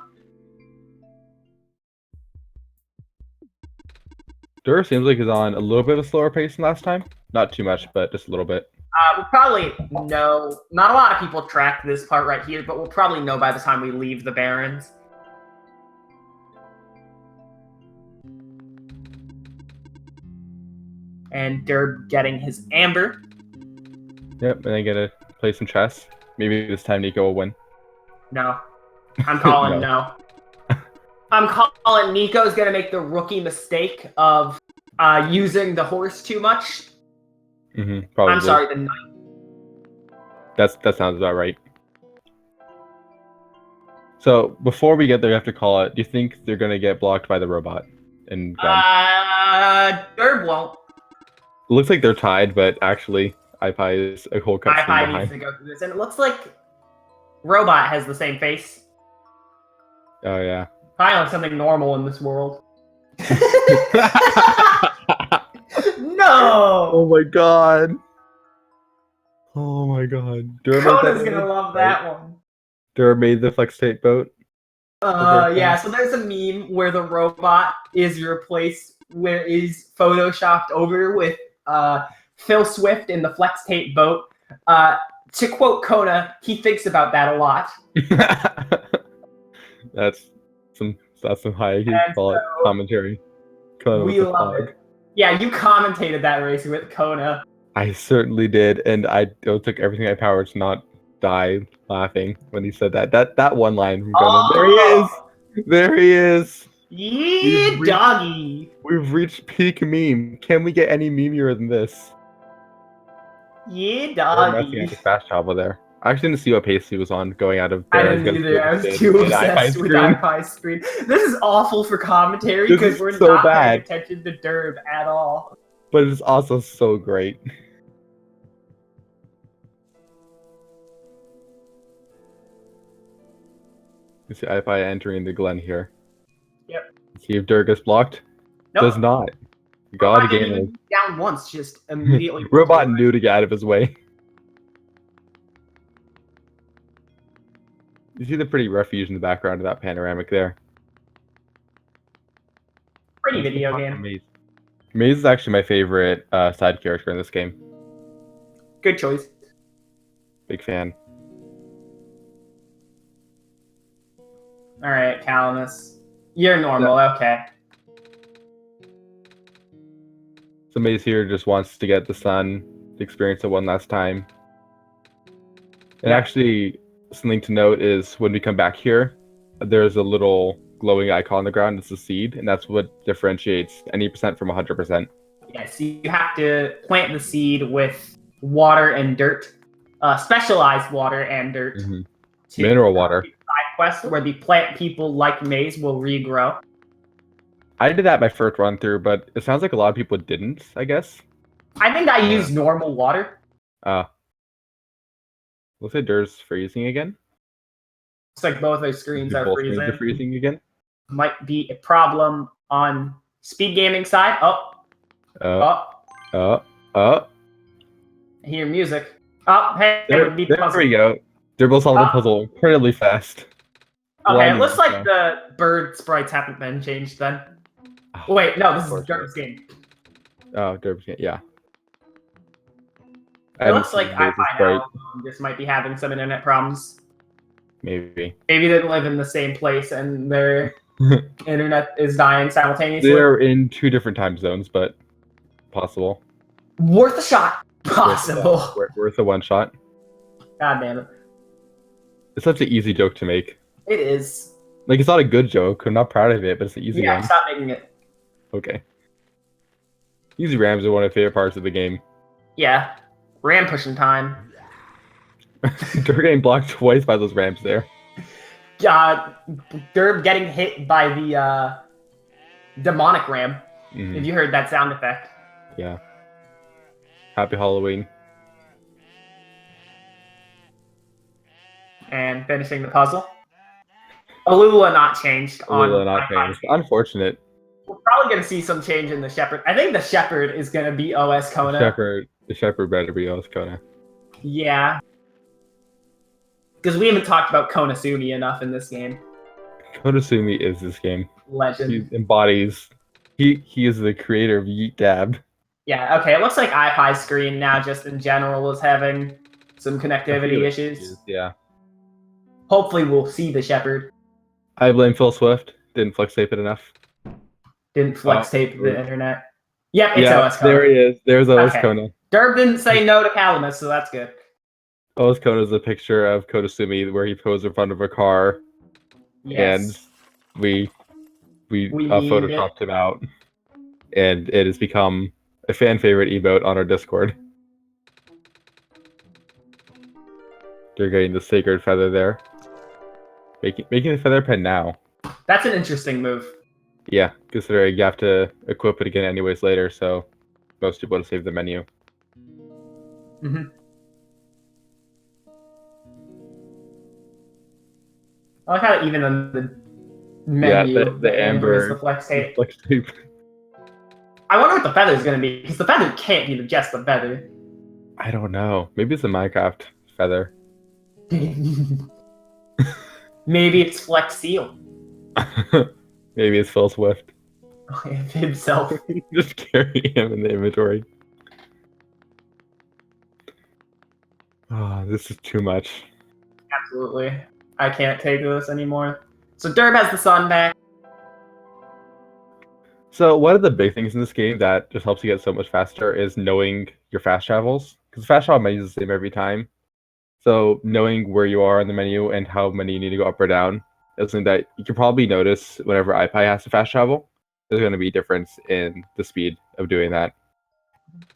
Dur seems like he's on a little bit of a slower pace than last time. Not too much, but just a little bit. We'll probably know. Not a lot of people track this part right here, but we'll probably know by the time we leave the Barrens. And Durb getting his amber. Yep, and I gotta play some chess. Maybe this time Nico will win. No. I'm calling no. I'm calling Nico's gonna make the rookie mistake of using the horse too much. Mm-hmm, probably. I'm sorry, the knight. That sounds about right. So before we get there, we have to call it. Do you think they're gonna get blocked by the robot? And Durb won't. It looks like they're tied, but actually, ipie is a whole cutscene behind. ipie needs to go through this, and it looks like Robot has the same face. Oh yeah. Finally, something normal in this world. No! Oh my god. Oh my god. Kona's gonna love that one. Durb made the flex tape boat. Yeah, so there's a meme where the robot is replaced, where is photoshopped over with Phil Swift in the flex tape boat. To quote Kona, he thinks about that a lot. That's some high commentary. Kona we love it. Yeah, you commentated that race with Kona. I certainly did, and it took everything I powered to not die laughing when he said that. That one line from Kona. There he is! There he is! Yeah, doggy! We've reached peak meme. Can we get any memeier than this? Yeah, doggy. I have to fast travel there. I actually didn't see what pace he was on going out of. I didn't either. I was too obsessed with ipie's screen. This is awful for commentary because we're not paying attention to Durb at all. But it's also so great. You see ipie entering the Glen here. Yep. See if Durb gets blocked. Nope. Does not. God game down once, just immediately. Robot knew to get out of his way. You see the pretty refuge in the background of that panoramic there. Pretty video game. Maze is actually my favorite side character in this game. Good choice. Big fan. All right, Calamus. You're normal. Okay. Somebody's here just wants to get the sun, to experience it one last time. And Yeah. actually, something to note is when we come back here, there's a little glowing icon on the ground. It's a seed, and that's what differentiates any percent from 100%. Yes, you have to plant the seed with water and dirt, specialized water and dirt. Mm-hmm. To Mineral water. side quest where the plant people like maize will regrow. I did that my first run through, but it sounds like a lot of people didn't, I guess. I think I used normal water. Looks like Dur's freezing again. Looks like both our screens are Both freezing. screens are freezing again. Might be a problem on Speed Gaming side. I hear music. Hey, There we go. Durbill solved the puzzle incredibly fast. Okay, it looks like the bird sprites haven't been changed then. Oh, wait, no, this is Durb's game. Oh, Durb's game, yeah. It looks like ipie now just might be having some internet problems. Maybe they live in the same place and their internet is dying simultaneously. They're in 2 different time zones, but possible. Worth a shot. Possible. Worth a one shot. God damn it. It's such an easy joke to make. It is. Like, it's not a good joke. I'm not proud of it, but it's an easy one. Yeah, stop making it. Okay. Easy rams are one of my favorite parts of the game. Yeah. Ram pushing time. Dur getting blocked twice by those ramps there. Durb getting hit by the demonic ram. Mm-hmm. If you heard that sound effect. Yeah. Happy Halloween. And finishing the puzzle. Alula not changed. Alula not changed. Unfortunate. We're probably going to see some change in the Shepherd. I think the Shepherd is going to be OS Kona. The Shepherd better be OS Kona. Yeah. Because we haven't talked about Konosumi enough in this game. Konosumi is this game. Legend. He embodies... He is the creator of Yeet Dab. Yeah, okay. It looks like ipie's screen now just in general is having some connectivity issues. Yeah. Hopefully we'll see the Shepherd. I blame Phil Swift. Didn't flex tape it enough. Didn't flex tape the internet. Yep, it's OS Kona. There he is. There's OS Kona. Durb didn't say no to Calamus, so that's good. OS Kona is a picture of Konosumi where he posed in front of a car. Yes. And we photoshopped him out. And it has become a fan favorite emote on our Discord. They're getting the sacred feather there. Making the feather pen now. That's an interesting move. Yeah, considering you have to equip it again anyways later, so most people would save the menu. Mm-hmm. I like how even on the menu, the amber is the flex tape. Flex tape. I wonder what the feather is going to be, because the feather can't be just the feather. I don't know. Maybe it's a Minecraft feather. Maybe it's Flex Seal. Maybe it's Phil Swift. Himself. Just carry him in the inventory. Oh, this is too much. Absolutely. I can't take this anymore. So Durb has the sun back. So one of the big things in this game that just helps you get so much faster is knowing your fast travels. Because fast travel menu is the same every time. So knowing where you are on the menu and how many you need to go up or down is something that you can probably notice whenever ipie has to fast travel. There's going to be a difference in the speed of doing that.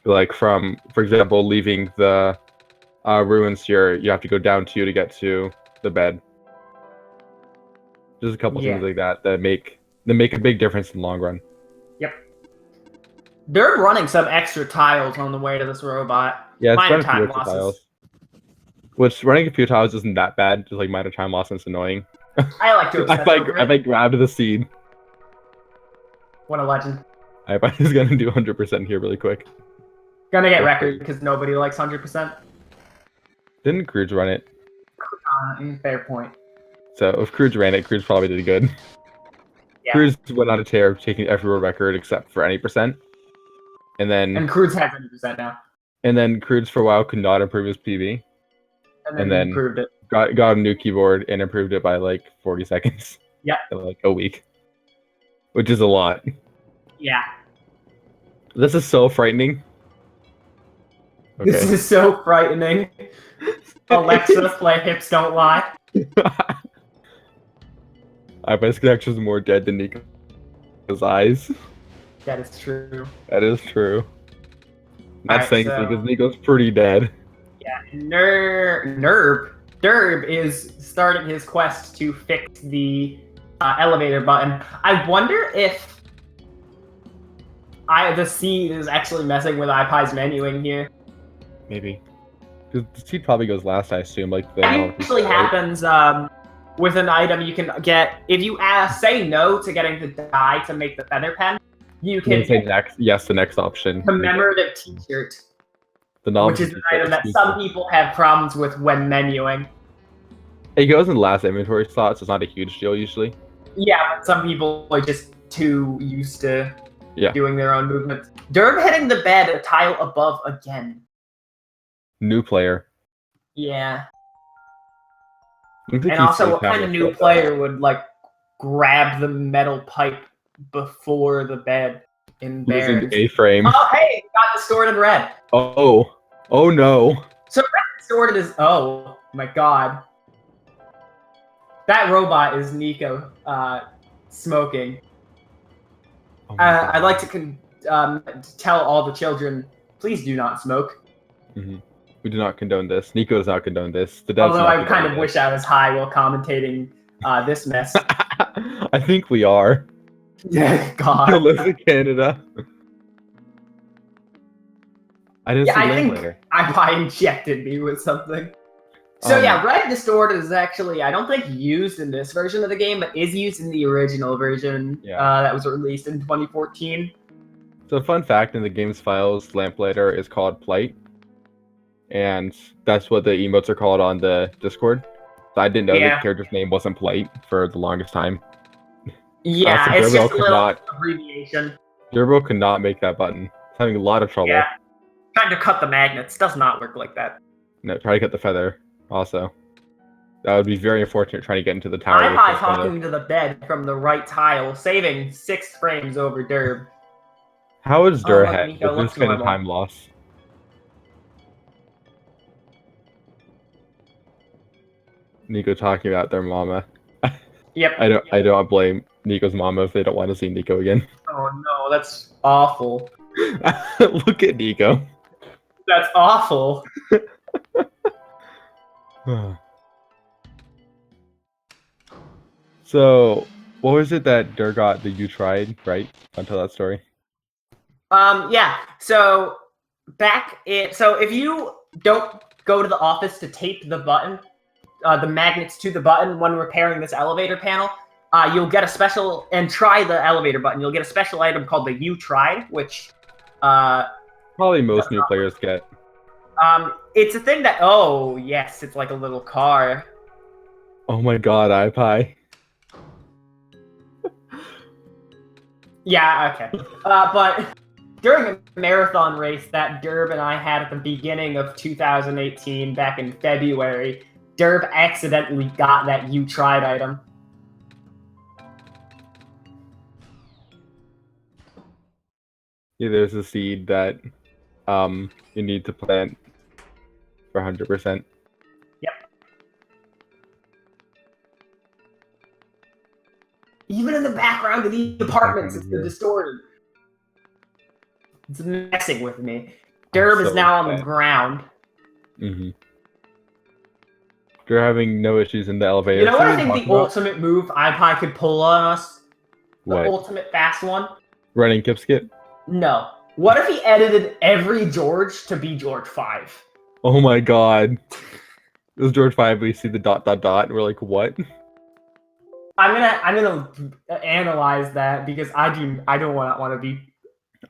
Like for example, leaving the ruins here, you have to go down 2 to get to the bed. Just a couple things like that make a big difference in the long run. Yep. They're running some extra tiles on the way to this robot. Yeah, it's minor running a few extra tiles. Which running a few tiles isn't that bad, just like minor time loss and it's annoying. I like to I grabbed the seed. What a legend. ipie is gonna do 100% here really quick. Gonna get record because nobody likes 100%. Didn't Crooge run it? Fair point. So if Crooge ran it, Crooge probably did good. Yeah. Crooge went on a tear, taking every world record except for any %. And Crooge has 100% now. And then Crooge for a while could not improve his PB. and then improved it. got a new keyboard and improved it by like 40 seconds. Yeah. In like a week, which is a lot. Yeah. This is so frightening. Okay. This is so frightening. Alexa, play Hips Don't Lie. iPie's connection is more dead than Nico's eyes. That is true. That is true. Not Alright, saying so- because Nico's pretty dead. Yeah, Durb is starting his quest to fix the elevator button. I wonder if the seed is actually messing with iPie's menuing here. Maybe. Because the seed probably goes last, I assume. Like the That usually happens with an item you can get. If you say no to getting the die to make the feather pen, you can say next. Yes, the next option. commemorative t-shirt, which is an item that some people have problems with when menuing. It goes in the last inventory slot, so it's not a huge deal usually. Yeah, but some people are just too used to doing their own movements. Durb hitting the bed a tile above again. New player. Yeah. And And also, what kind of new player would like grab the metal pipe before the bed in Using Bears? A-frame. Oh, hey, got distorted red. Oh no. So red distorted is my god. That robot is Nico smoking. Oh I'd like to tell all the children, please do not smoke. Mm-hmm. We do not condone this. Nico does not condone this. The devs Although I kind of wish I was high while commentating this mess. I think we are. Yeah, God. Live in Canada. I didn't see I think later. iPie injected me with something. So yeah, red distorted is actually, I don't think used in this version of the game, but is used in the original version that was released in 2014. So fun fact, in the game's files, Lamplighter is called Plight. And that's what the emotes are called on the Discord. So I didn't know the character's name wasn't Plight for the longest time. Yeah, it's just a little abbreviation. durrbill could not make that button. It's having a lot of trouble. Yeah. Trying to cut the magnets does not work like that. No, try to cut the feather also. That would be very unfortunate trying to get into the tower. iPie talking to the bed from the right tile, saving 6 frames over Durb. How is Durr ahead? With this kind of time loss. Nico talking about their mama. Yep. I don't blame Nico's mama if they don't want to see Nico again. Oh no, that's awful. Look at Nico. That's awful. So, what was it that Durr got that you tried, right? Until that story. Yeah. So if you don't go to the office to tape the button, the magnets to the button when repairing this elevator panel, you'll get a special, and try the elevator button, you'll get a special item called the You Tried, which probably most new players get. It's a thing that, oh yes, it's like a little car. Oh my god, iPie. Yeah, okay. But during a marathon race that Durb and I had at the beginning of 2018, back in February, Durb accidentally got that You Tried item. Yeah, there's a seed that you need to plant for 100%. Yep. Even in the background of the apartments, it's distorted. It's messing with me. Durb is now on the ground. Mm-hmm. You're having no issues in the elevator. You know what I think the ultimate move iPie could pull on us? The ultimate fast one? Running kip skip? No. What if he edited every George to be George 5? Oh my god. This is George 5, we see the ... and we're like, what? I'm gonna analyze that because I don't want to be.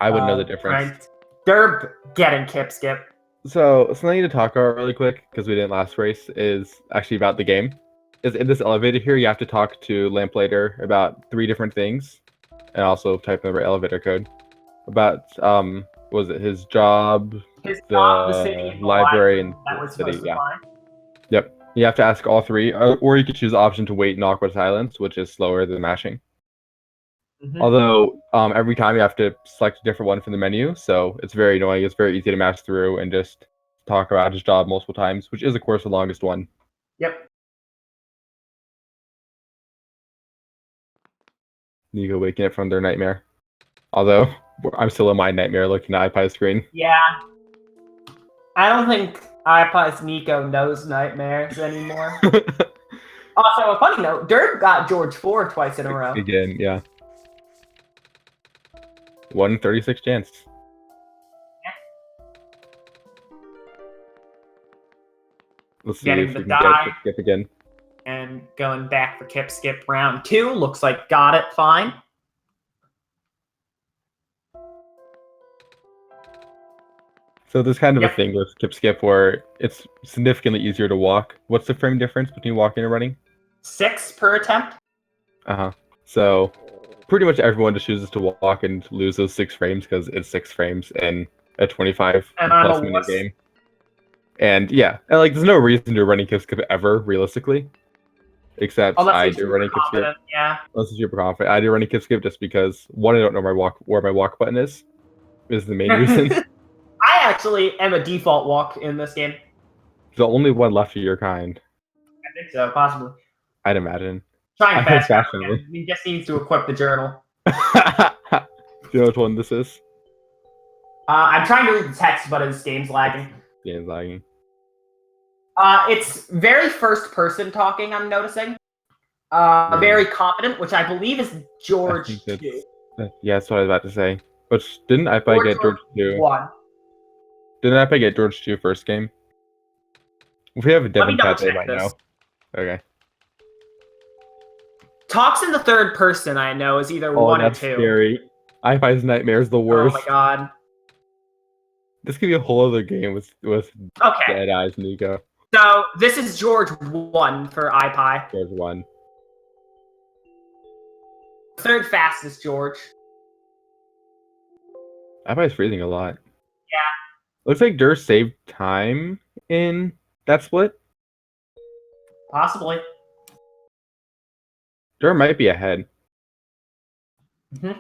I would know the difference. Pranked. They're getting kip skip. So something I need to talk about really quick because we didn't last race is actually about the game. Is in this elevator here, you have to talk to Lamplighter about 3 different things, and also type in the elevator code about was it his job, the city, library, and that was the city. supposed to Yeah. find. You have to ask all three, or you could choose the option to wait in awkward silence, which is slower than mashing. Mhm. Although every time you have to select a different one from the menu, so it's very annoying. It's very easy to mash through and just talk about his job multiple times, which is, of course, the longest one. Yep. Nico waking up from their nightmare. Although I'm still in my nightmare looking at iPie's screen. Yeah. I don't think ipie's Nico knows nightmares anymore. Also, a funny note, Dirk got George 4 twice in a row. Again, yeah. 1/36 chance. Let's see Getting if the we can die. get skip again. And going back for Kip Skip round 2. Looks like got it fine. So there's kind of Yep. a thing with skip skip where it's significantly easier to walk. What's the frame difference between walking and running? 6 per attempt. So pretty much everyone just chooses to walk and lose those 6 frames because it's 6 frames in a 25 And I'm plus a minute wuss. game. And yeah, and, like there's no reason to running kip skip ever, realistically. Except Unless I you're do super running kip skip. confident, yeah. Unless you're super confident. I do running kip skip just because one, I don't know where my walk button is the main reason. I actually am a default walk in this game. The only one left of your kind, I think so, possibly. I'd imagine. Trying I fast. fashionably. He just needs to equip the journal. Do you know which one this is? I'm trying to read the text, but his game's lagging. Game's lagging. It's very first person talking, I'm noticing. Very confident, which I believe is George 2. Yeah, that's what I was about to say. Which didn't ipie get George 2? 1. Didn't ipie get George 2 first game? If we have a Let me Devin double chat, they check might this. know. Okay. Talks in the third person, I know, is either 1 or That's 2. scary. ipie's nightmare is the worst. Oh my god. This could be a whole other game with Okay. Dead Eyes Nico. So this is George 1 for ipie. George 1. Third fastest George. ipie's freezing a lot. Yeah. Looks like Dur saved time in that split. Possibly. Dur might be ahead. Mhm.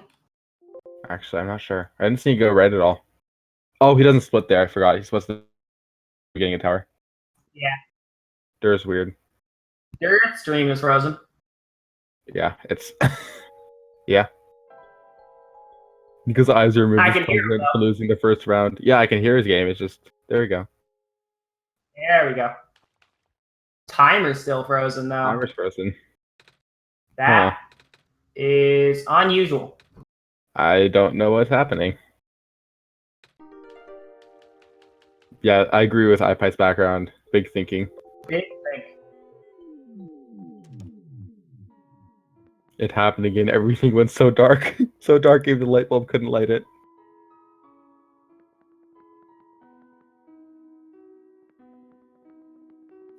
Actually, I'm not sure. I didn't see you go red at all. Oh, he doesn't split there. I forgot. He's supposed to be getting a tower. Yeah. Dur's weird. Your stream is frozen. Yeah, it's... yeah. Because the eyes are removed I can hear him, for losing the first round. Yeah, I can hear his game. It's just... There we go. There we go. Timer's still frozen, though. Timer's frozen. That is unusual. I don't know what's happening. Yeah, I agree with ipie's background. Big thinking. Big thing. It happened again. Everything went so dark. So dark even the light bulb couldn't light it.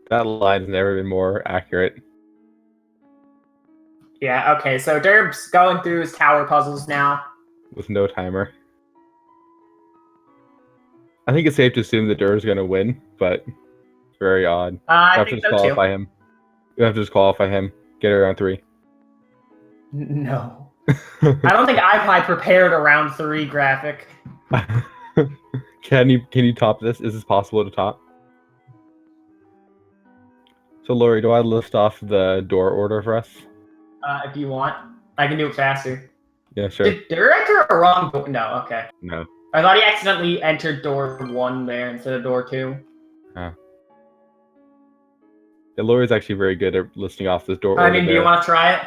That line's never been more accurate. Yeah, okay, so Derb's going through his tower puzzles now. With no timer. I think it's safe to assume that Dur's going to win, but it's very odd. I think so too. Him. You have to just qualify him. Get it around 3. No. I don't think ipie prepared a round 3 graphic. Can you top this? Is this possible to top? So Lori, do I list off the door order for us? If you want. I can do it faster. Yeah, sure. Did Dur enter a wrong door? No, okay. No. I thought he accidentally entered door 1 there instead of door 2. Yeah, Lori's actually very good at listing off this door order. I mean, do you want to try it?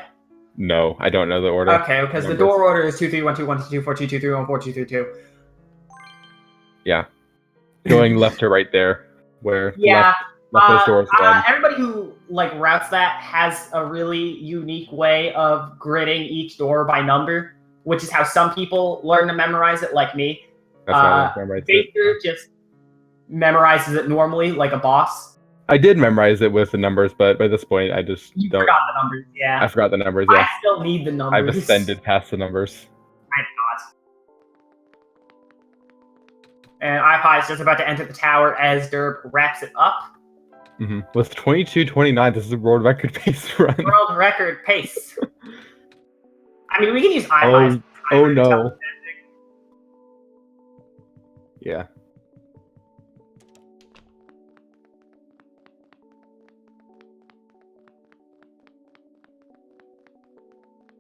No, I don't know the order. Okay, because the door order is 2 3 1 2 1 2 2 4 2 2 3 1 4 2 3 2. Yeah. Going left to right there, where Yeah. left those doors one. Everybody who routes that has a really unique way of gridding each door by number, which is how some people learn to memorize it, like me. That's how I memorize it. Baker just memorizes it normally, like a boss. I did memorize it with the numbers, but by this point, I just You don't. forgot the numbers, yeah. I forgot the numbers. Yeah, I still need the numbers. I've ascended past the numbers. I'm not. And ipie is just about to enter the tower as Derb wraps it up. With 22:29, this is a world record pace run. World record pace. I mean, we can use ipie's Oh no. Yeah.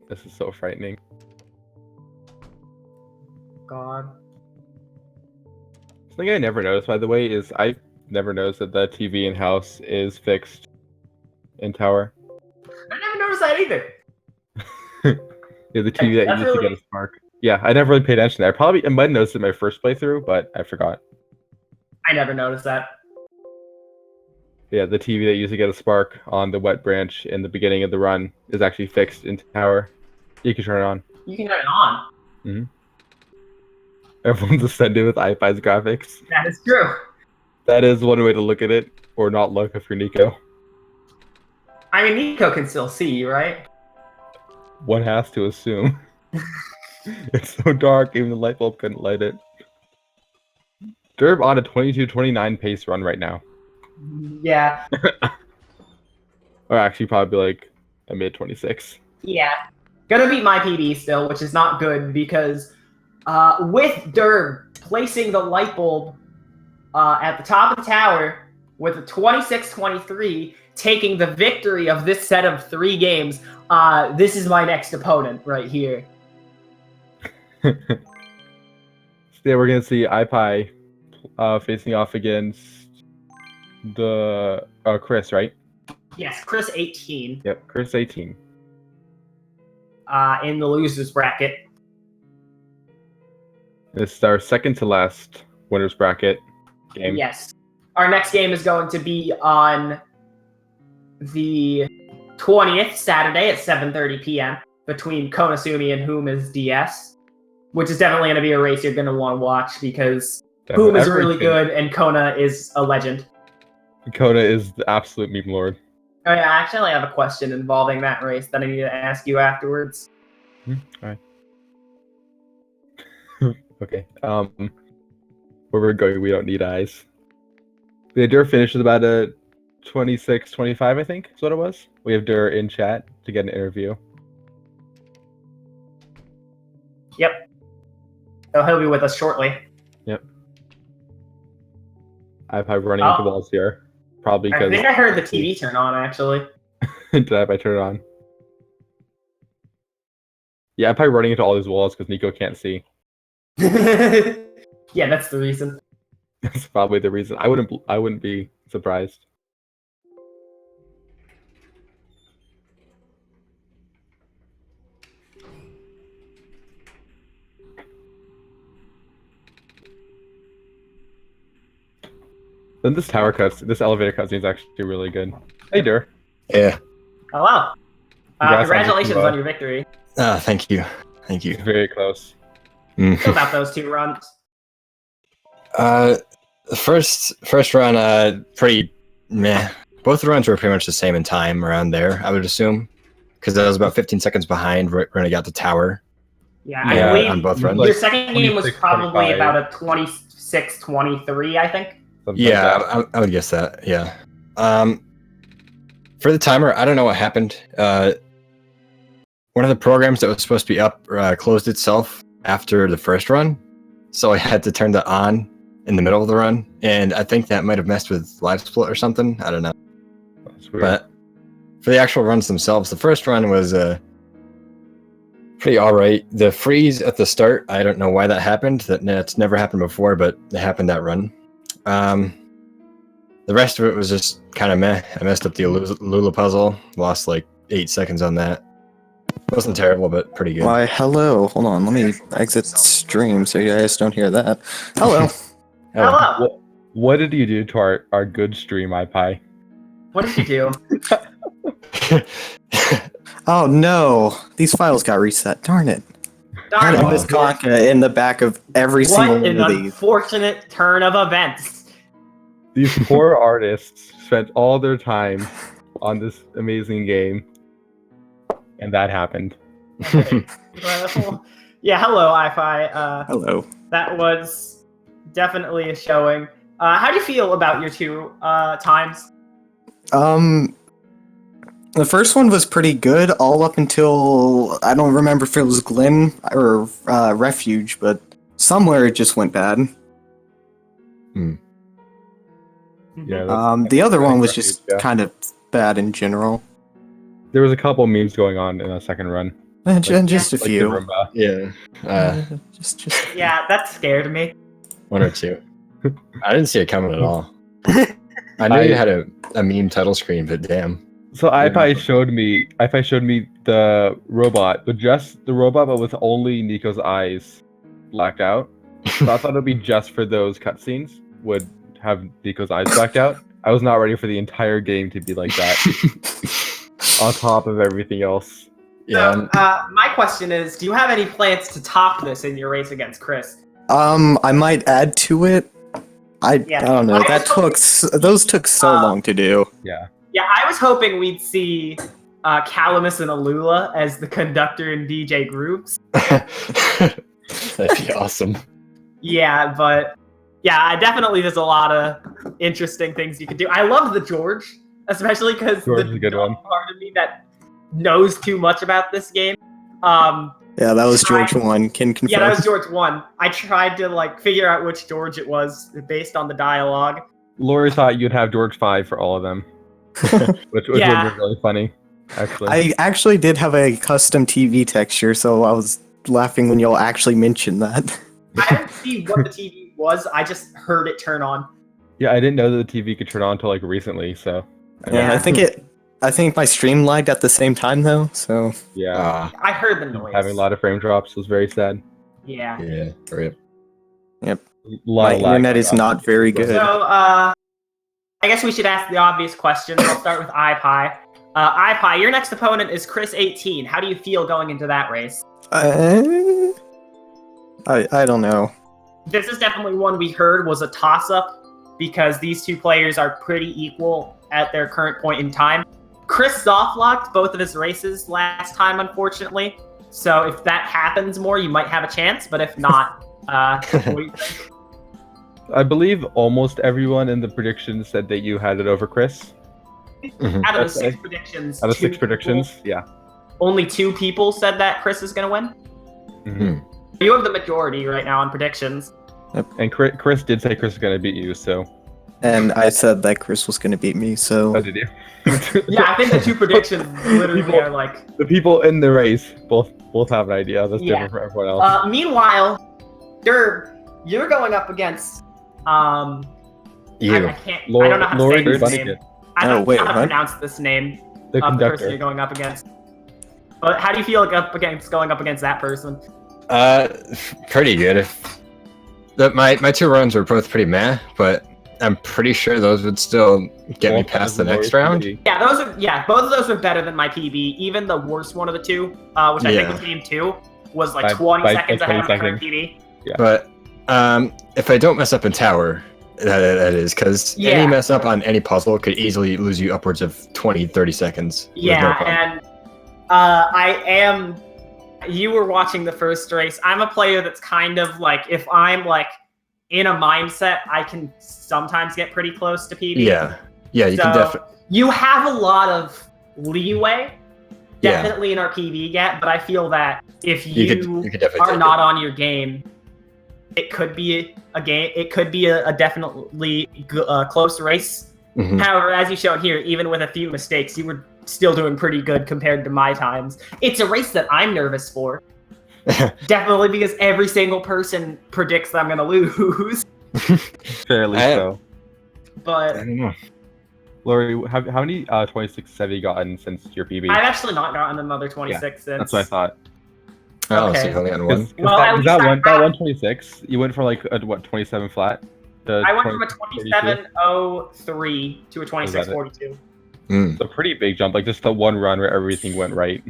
This is so frightening. God. Something I never noticed, by the way, is I never noticed that the TV in house is fixed in tower. I never noticed that either. Yeah, the TV that used to get a spark. Yeah, I never really paid attention there. I might have noticed it in my first playthrough, but I forgot. I never noticed that. Yeah, the TV that used to get a spark on the wet branch in the beginning of the run is actually fixed in tower. You can turn it on. You can turn it on. Mm-hmm. Everyone's ascended with ipie's graphics. That is true. That is one way to look at it, or not look if you're Nico. I mean, Nico can still see, right? One has to assume. It's so dark, even the light bulb couldn't light it. Durb on a 22:29 pace run right now. Yeah. Or actually probably like a mid-26. Yeah. Gonna beat my PB still, which is not good because with Durb placing the light bulb at the top of the tower with a 26-23, taking the victory of this set of 3 games, this is my next opponent right here. So yeah, we're gonna see ipie facing off against the Chris, right? Yes, Chris 18. Yep, Chris 18. In the losers bracket. This is our second to last winners bracket game. Yes. Our next game is going to be on the 20th, Saturday at 7:30 p.m. between Konasumi and Whom is DS, which is definitely going to be a race you're going to want to watch because Whom is really good and Kona is a legend. Kona is the absolute meme lord. I actually have a question involving that race that I need to ask you afterwards. Alright. Okay. Where we're going, we don't need eyes. The Dur finished with about a 26-25, I think, is what it was. We have Dur in chat to get an interview. Yep. So he'll be with us shortly. Yep. ipie running into walls here. Probably because... I think I heard the TV turn on, actually. Did ipie turn it on? Yeah, ipie running into all these walls because Nico can't see. Yeah, that's the reason. That's probably the reason. I wouldn't be surprised. Then this elevator cutscene is actually really good. Hey, Dur. Yeah. Hello. Congratulations on your victory. Thank you. Thank you. Very close. Still about those 2 runs. The first run, pretty meh. Both the runs were pretty much the same in time around there, I would assume. Because I was about 15 seconds behind when I got the tower. Yeah, I believe on both runs. Your second game was probably 25. about a 26-23, I think. Yeah, I would guess that, yeah. For the timer, I don't know what happened. One of the programs that was supposed to be up closed itself after the first run, so I had to turn that on in the middle of the run, and I think that might have messed with live split or something. I don't know. That's weird. But for the actual runs themselves, the first run was pretty alright. The freeze at the start, I don't know why that happened. That's never happened before, but it happened that run. The rest of it was just kind of meh. I messed up the Lula puzzle, lost like 8 seconds on that. Wasn't terrible, but pretty good. Why, hello. Hold on, let me exit stream so you guys don't hear that. Hello. Hello. What did you do to our good stream, ipie? What did you do? Oh no, these files got reset. Darn it. I Darn had it. Miss Conca in the back of every single What an one of these. unfortunate turn of events. These poor artists spent all their time on this amazing game, and that happened. Well, yeah, hello, ipie. Hello. That was definitely a showing. How do you feel about your 2 times? The first one was pretty good, all up until I don't remember if it was Glen or Refuge, but somewhere it just went bad. Yeah. The other one was Refuge, just yeah. kind of bad in general. There was a couple memes going on in the second run. Just a Like the few. Roomba. Yeah. Just Yeah, that scared me. One or two. I didn't see it coming at all. I knew you had a meme title screen, but damn. So ipie showed me the robot, but just the robot, but with only Nico's eyes blacked out. So I thought it'd be just for those cutscenes would have Nico's eyes blacked out. I was not ready for the entire game to be like that. On top of everything else. Yeah. So, my question is, do you have any plans to top this in your race against Chris? I might add to it. I don't know. Those took so long to do. Yeah. Yeah, I was hoping we'd see Calamus and Alula as the conductor and DJ groups. That'd be awesome. Yeah, but yeah, definitely there's a lot of interesting things you could do. I love the George, especially because George is a good one. part of me that knows too much about this game. Yeah, that was George 1. Can confirm. Yeah, that was George 1. I tried to figure out which George it was based on the dialogue. Lori thought you'd have George 5 for all of them. which would be really funny, actually. I actually did have a custom TV texture, so I was laughing when y'all actually mentioned that. I didn't see what the TV was. I just heard it turn on. Yeah, I didn't know that the TV could turn on until recently, so. Yeah, I think my stream lagged at the same time though, so. Yeah. I heard the noise. Having a lot of frame drops was very sad. Yeah. Yeah. Rip. Yep. My internet is not very good. So, I guess we should ask the obvious questions. I'll start with ipie. ipie, your next opponent is Chris 18. How do you feel going into that race? I don't know. This is definitely one we heard was a toss-up because these two players are pretty equal at their current point in time. Chris soft-locked both of his races last time, unfortunately. So if that happens more, you might have a chance. But if not, what do you think? I believe almost everyone in the predictions said that you had it over Chris. Out of the 6 predictions, Out of 6 2 predictions, people, yeah. only 2 people said that Chris is going to win. Mm-hmm. You have the majority right now on predictions. And Chris did say Chris is going to beat you, so. And I said that Chris was going to beat me, so. Oh, did you? Yeah, I think the 2 predictions literally are like... The people in the race both have an idea. That's different from everyone else. Meanwhile, Durb, you're going up against... You. I don't know how to say this name. I don't know how to pronounce this name The of the person conductor. you're going up against. But how do you feel going up against that person? Pretty good. My 2 runs were both pretty meh, but I'm pretty sure those would still get me past the next round. Yeah, both of those are better than my PB. Even the worst one of the 2, which I think was game 2, was like 20 seconds ahead of my current PB. Yeah. But if I don't mess up in tower, that is, because any mess up on any puzzle could easily lose you upwards of 20-30 seconds. Yeah, and you were watching the first race. I'm a player that's kind of like, if I'm like in a mindset, I can sometimes get pretty close to PB. Yeah, you can definitely. You have a lot of leeway, definitely in our PB gap, but I feel that if you are not on your game, it could be a game. It could be a definitely close race. Mm-hmm. However, as you showed here, even with a few mistakes, you were still doing pretty good compared to my times. It's a race that I'm nervous for. Definitely because every single person predicts that I'm going to lose. Fairly so. But I don't know. Lori, how many 26 have you gotten since your PB? I've actually not gotten another 26 since. That's what I thought. Oh, Okay. so you've only gotten 1. Well, that 126, you went from like a 27 flat? I went from a 27.03 to a 26.42. It's a pretty big jump, like just the one run where everything went right.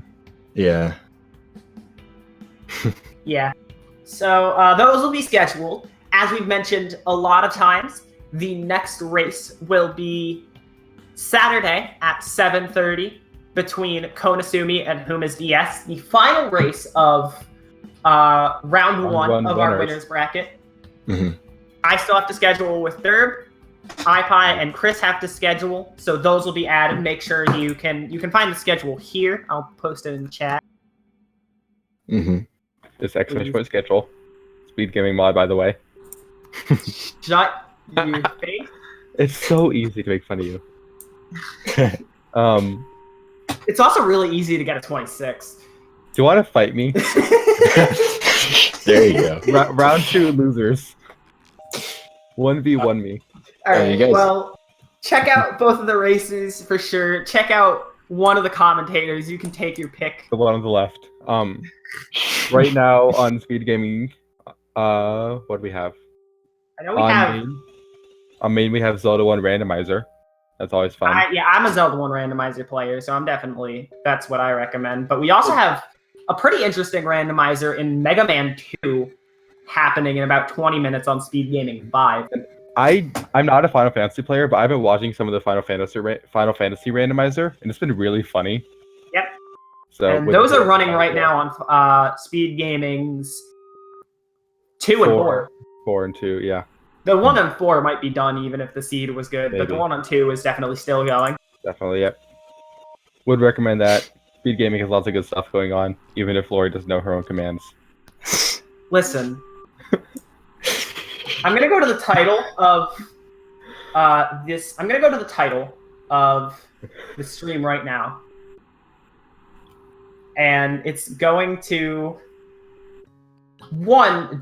Yeah. Yeah. So those will be scheduled. As we've mentioned a lot of times, the next race will be Saturday at 7:30 between Konasumi and Huma's DS. The final race of round one of our winners bracket. Mm-hmm. I still have to schedule with Durb. ipie and Chris have to schedule, so those will be added. Make sure you can find the schedule here. I'll post it in the chat. Mm-hmm. This exclamation point schedule. Speed gaming mod, by the way. Shut your face. It's so easy to make fun of you. It's also really easy to get a 26. Do you want to fight me? There you go. Round 2 losers. 1v1 me. All right. you guys- Well, check out both of the races for sure. Check out one of the commentators. You can take your pick. The one on the left. Right now on Speed Gaming, what do we have? I know we have. On main, we have Zelda 1 Randomizer. That's always fun. I'm a Zelda 1 randomizer player, so that's what I recommend. But we also have a pretty interesting randomizer in Mega Man 2 happening in about 20 minutes on Speed Gaming 5. I'm not a Final Fantasy player, but I've been watching some of the Final Fantasy randomizer, and it's been really funny. Yep. So And those are running right now on Speed Gaming's 2 and 4. 4 and 2, yeah. The 1 and 4 might be done even if the seed was good, but the Maybe. 1 and 2 is definitely still going. Definitely, yep. Would recommend that. Speed Gaming has lots of good stuff going on, even if Lori doesn't know her own commands. Listen, I'm gonna go to the title of this. I'm gonna go to the title of the stream right now, and it's going to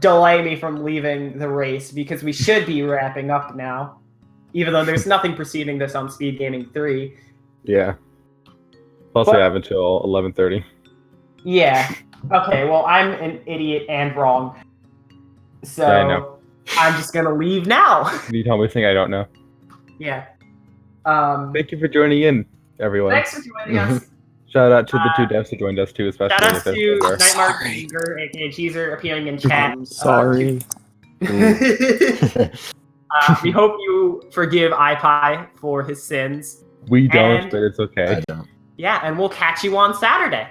delay me from leaving the race because we should be wrapping up now, even though there's nothing preceding this on Speed Gaming 3. Yeah. Plus, we have until 11:30. Yeah. Okay. Well, I'm an idiot and wrong, so Yeah, I know. I'm just gonna leave now. Can you tell me something I don't know? Yeah. Thank you for joining in, everyone. Thanks for joining us. Shout out to the 2 devs who joined us too, especially. Shout out if to it's over. Nightmark Sorry. Cheeser, aka Cheeser, appearing in chat. I'm sorry. We hope you forgive ipie for his sins. We don't, And- but it's okay. I don't. Yeah, and we'll catch you on Saturday.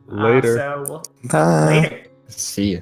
Later. So we'll Bye. later. See ya.